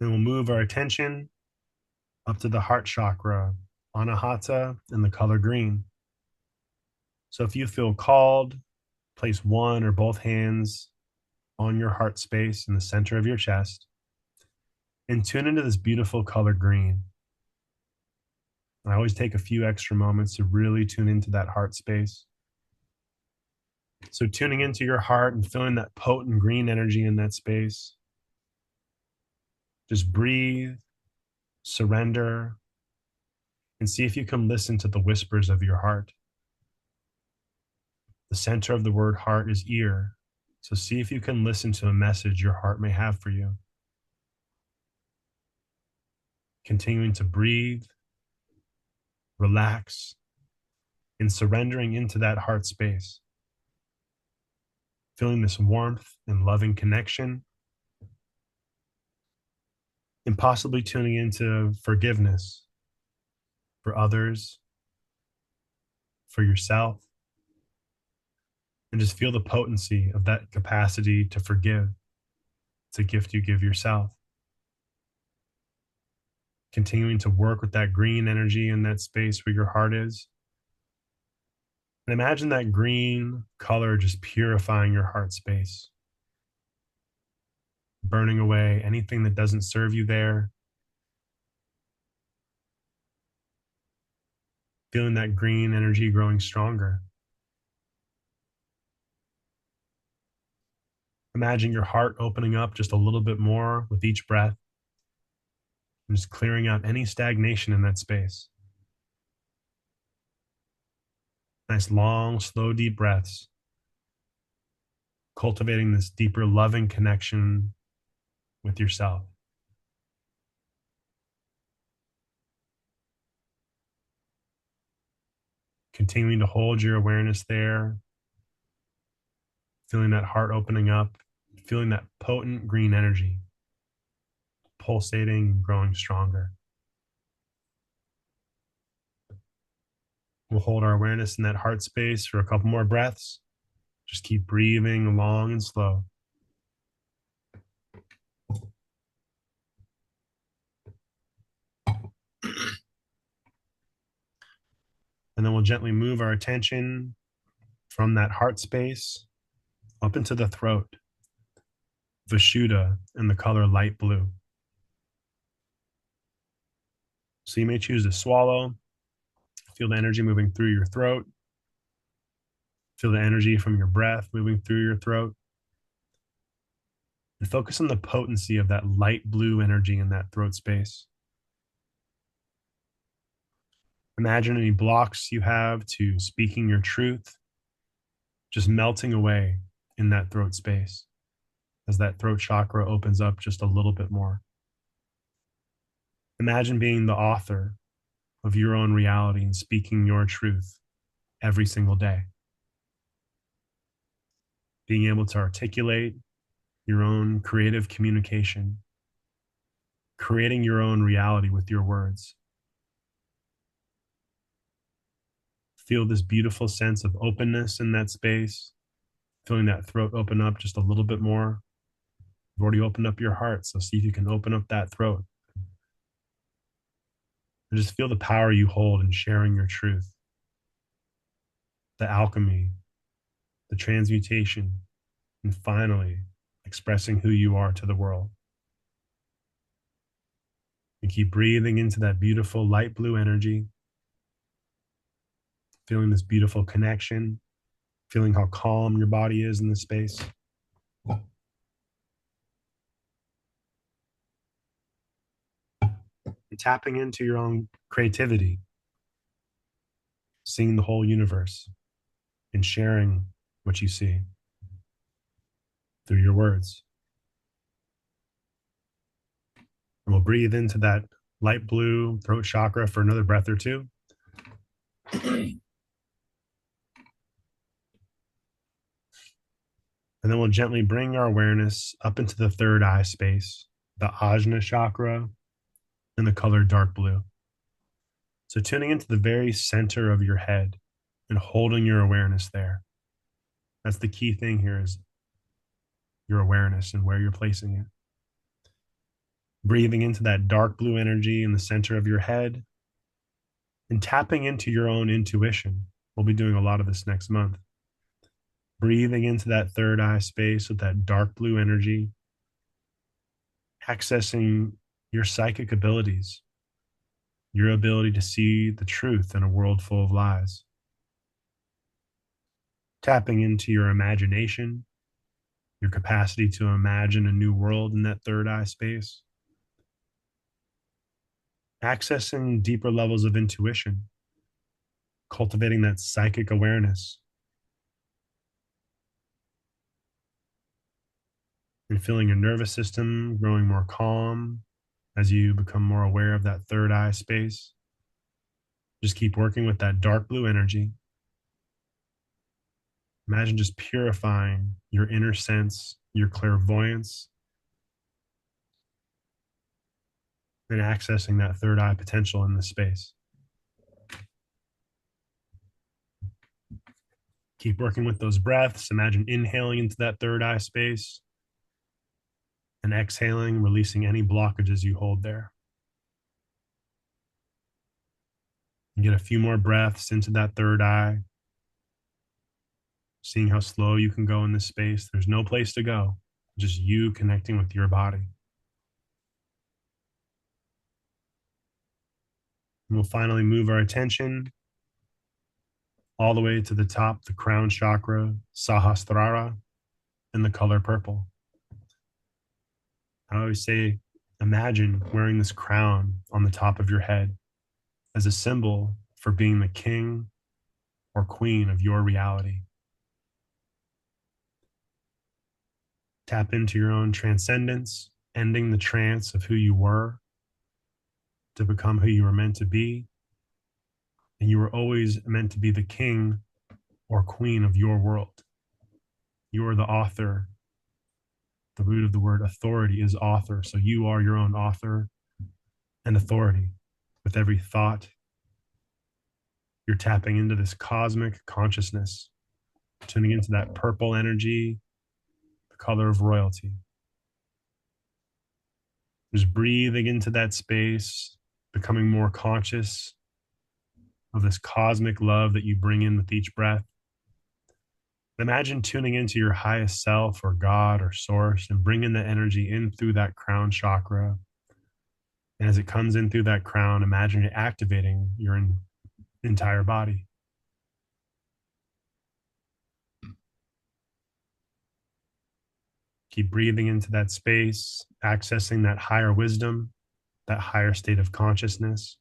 [SPEAKER 1] Then we'll move our attention up to the heart chakra, anahata, and the color green. So if you feel called, place one or both hands on your heart space in the center of your chest and tune into this beautiful color green. I always take a few extra moments to really tune into that heart space. So tuning into your heart and feeling that potent green energy in that space. Just breathe, surrender, and see if you can listen to the whispers of your heart. The center of the word heart is ear. So see if you can listen to a message your heart may have for you. Continuing to breathe, relax, and surrendering into that heart space. Feeling this warmth and loving connection, and possibly tuning into forgiveness for others, for yourself, and just feel the potency of that capacity to forgive. It's a gift you give yourself. Continuing to work with that green energy in that space where your heart is. And imagine that green color just purifying your heart space, burning away anything that doesn't serve you there. Feeling that green energy growing stronger. Imagine your heart opening up just a little bit more with each breath and just clearing out any stagnation in that space. Nice, long, slow, deep breaths. Cultivating this deeper loving connection with yourself. Continuing to hold your awareness there. Feeling that heart opening up. Feeling that potent green energy pulsating and growing stronger. We'll hold our awareness in that heart space for a couple more breaths. Just keep breathing long and slow. And then we'll gently move our attention from that heart space up into the throat, Vishuddha, in the color light blue. So you may choose to swallow. Feel the energy moving through your throat. Feel the energy from your breath moving through your throat. And focus on the potency of that light blue energy in that throat space. Imagine any blocks you have to speaking your truth just melting away in that throat space as that throat chakra opens up just a little bit more. Imagine being the author of your own reality and speaking your truth every single day. Being able to articulate your own creative communication, creating your own reality with your words. Feel this beautiful sense of openness in that space, feeling that throat open up just a little bit more. You've already opened up your heart, so see if you can open up that throat. And just feel the power you hold in sharing your truth. The alchemy, the transmutation, and finally, expressing who you are to the world. And keep breathing into that beautiful light blue energy, feeling this beautiful connection, feeling how calm your body is in this space. And tapping into your own creativity, seeing the whole universe and sharing what you see through your words. And we'll breathe into that light blue throat chakra for another breath or two. And then we'll gently bring our awareness up into the third eye space, the Ajna chakra, in the color dark blue. So tuning into the very center of your head and holding your awareness there. That's the key thing here, is your awareness and where you're placing it. Breathing into that dark blue energy in the center of your head and tapping into your own intuition. We'll be doing a lot of this next month. Breathing into that third eye space with that dark blue energy, accessing your psychic abilities, your ability to see the truth in a world full of lies. Tapping into your imagination, your capacity to imagine a new world in that third eye space. Accessing deeper levels of intuition, cultivating that psychic awareness, and feeling your nervous system growing more calm as you become more aware of that third eye space. Just keep working with that dark blue energy. Imagine just purifying your inner sense, your clairvoyance, and accessing that third eye potential in this space. Keep working with those breaths. Imagine inhaling into that third eye space and exhaling, releasing any blockages you hold there. You get a few more breaths into that third eye, seeing how slow you can go in this space. There's no place to go, just you connecting with your body. And we'll finally move our attention all the way to the top, the crown chakra, Sahasrara, in the color purple. I always say, imagine wearing this crown on the top of your head as a symbol for being the king or queen of your reality. Tap into your own transcendence, ending the trance of who you were to become who you were meant to be. And you were always meant to be the king or queen of your world. You are the author. The root of the word authority is author. So you are your own author and authority. With every thought, you're tapping into this cosmic consciousness, tuning into that purple energy, the color of royalty. Just breathing into that space, becoming more conscious of this cosmic love that you bring in with each breath. Imagine tuning into your highest self or God or source and bringing the energy in through that crown chakra. And as it comes in through that crown, imagine it activating your entire body. Keep breathing into that space, accessing that higher wisdom, that higher state of consciousness.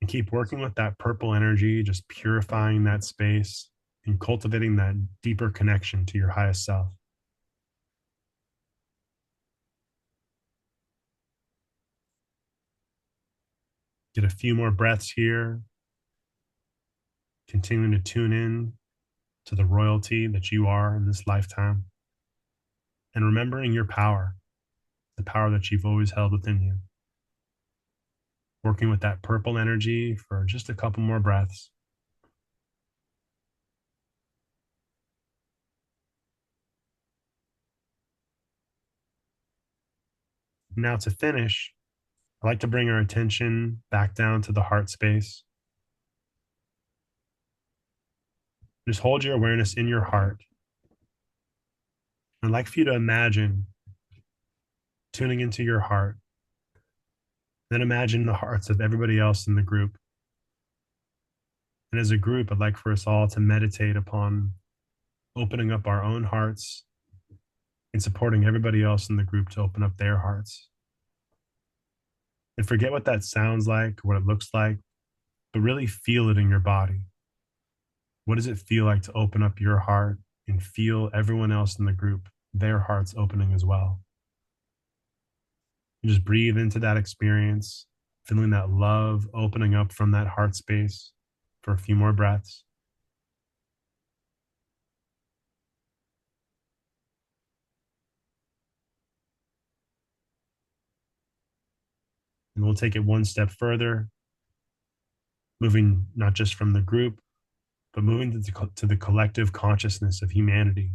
[SPEAKER 1] And keep working with that purple energy, just purifying that space and cultivating that deeper connection to your highest self. Get a few more breaths here, continuing to tune in to the royalty that you are in this lifetime, and remembering your power, the power that you've always held within you. Working with that purple energy for just a couple more breaths. Now to finish, I'd like to bring our attention back down to the heart space. Just hold your awareness in your heart. I'd like for you to imagine tuning into your heart. Then imagine the hearts of everybody else in the group. And as a group, I'd like for us all to meditate upon opening up our own hearts and supporting everybody else in the group to open up their hearts. And forget what that sounds like, what it looks like, but really feel it in your body. What does it feel like to open up your heart and feel everyone else in the group, their hearts opening as well? And just breathe into that experience, feeling that love opening up from that heart space for a few more breaths. And we'll take it one step further, moving not just from the group, but moving to the collective consciousness of humanity.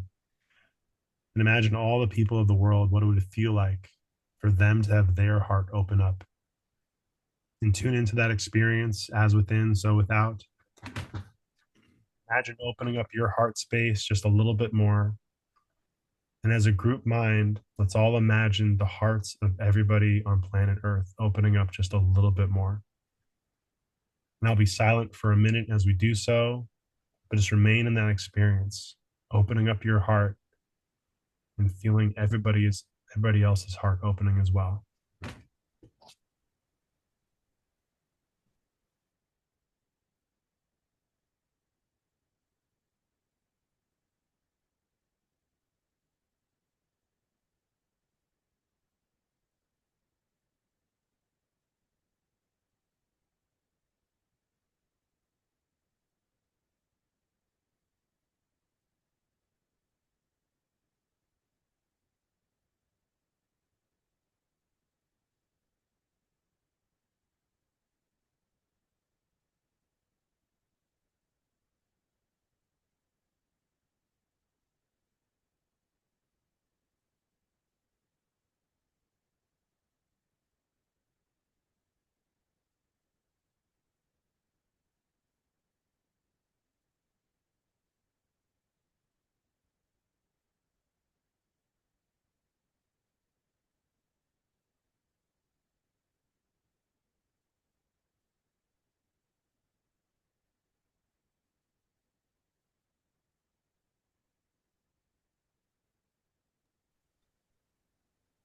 [SPEAKER 1] And imagine all the people of the world, what it would feel like for them to have their heart open up. And tune into that experience, as within, so without. Imagine opening up your heart space just a little bit more. And as a group mind, let's all imagine the hearts of everybody on planet Earth opening up just a little bit more. And I'll be silent for a minute as we do so, but just remain in that experience, opening up your heart and feeling everybody else's heart opening as well.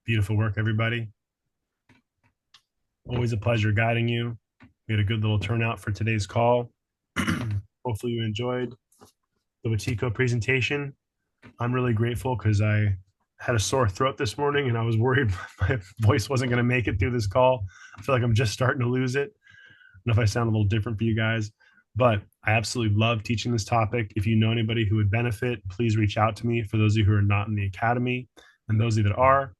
[SPEAKER 1] Beautiful work, everybody. Always a pleasure guiding you. We had a good little turnout for today's call. Hopefully you enjoyed the Wetiko presentation. I'm really grateful because I had a sore throat this morning and I was worried my voice wasn't going to make it through this call. I feel like I'm just starting to lose it. I don't know if I sound a little different for you guys, but I absolutely love teaching this topic. If you know anybody who would benefit, please reach out to me. For those of you who are not in the academy, and those of you that are,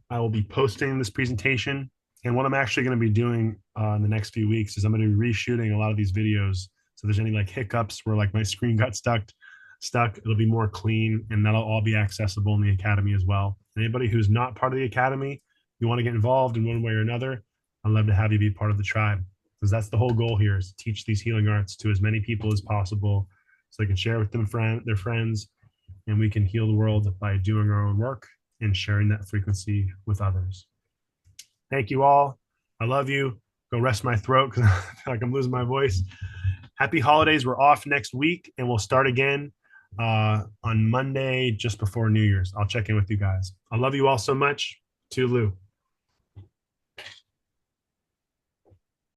[SPEAKER 1] I will be posting this presentation. And what I'm actually going to be doing in the next few weeks is I'm going to be reshooting a lot of these videos. So if there's any like hiccups where like my screen got stuck, it'll be more clean, and that'll all be accessible in the academy as well. Anybody who's not part of the academy, you want to get involved in one way or another, I'd love to have you be part of the tribe, because that's the whole goal here, is to teach these healing arts to as many people as possible so they can share with them their friends, and we can heal the world by doing our own work and sharing that frequency with others. Thank you all. I love you. Go rest my throat because I feel like I'm losing my voice. Happy holidays. We're off next week and we'll start again on Monday just before New Year's. I'll check in with you guys. I love you all so much. Toodaloo.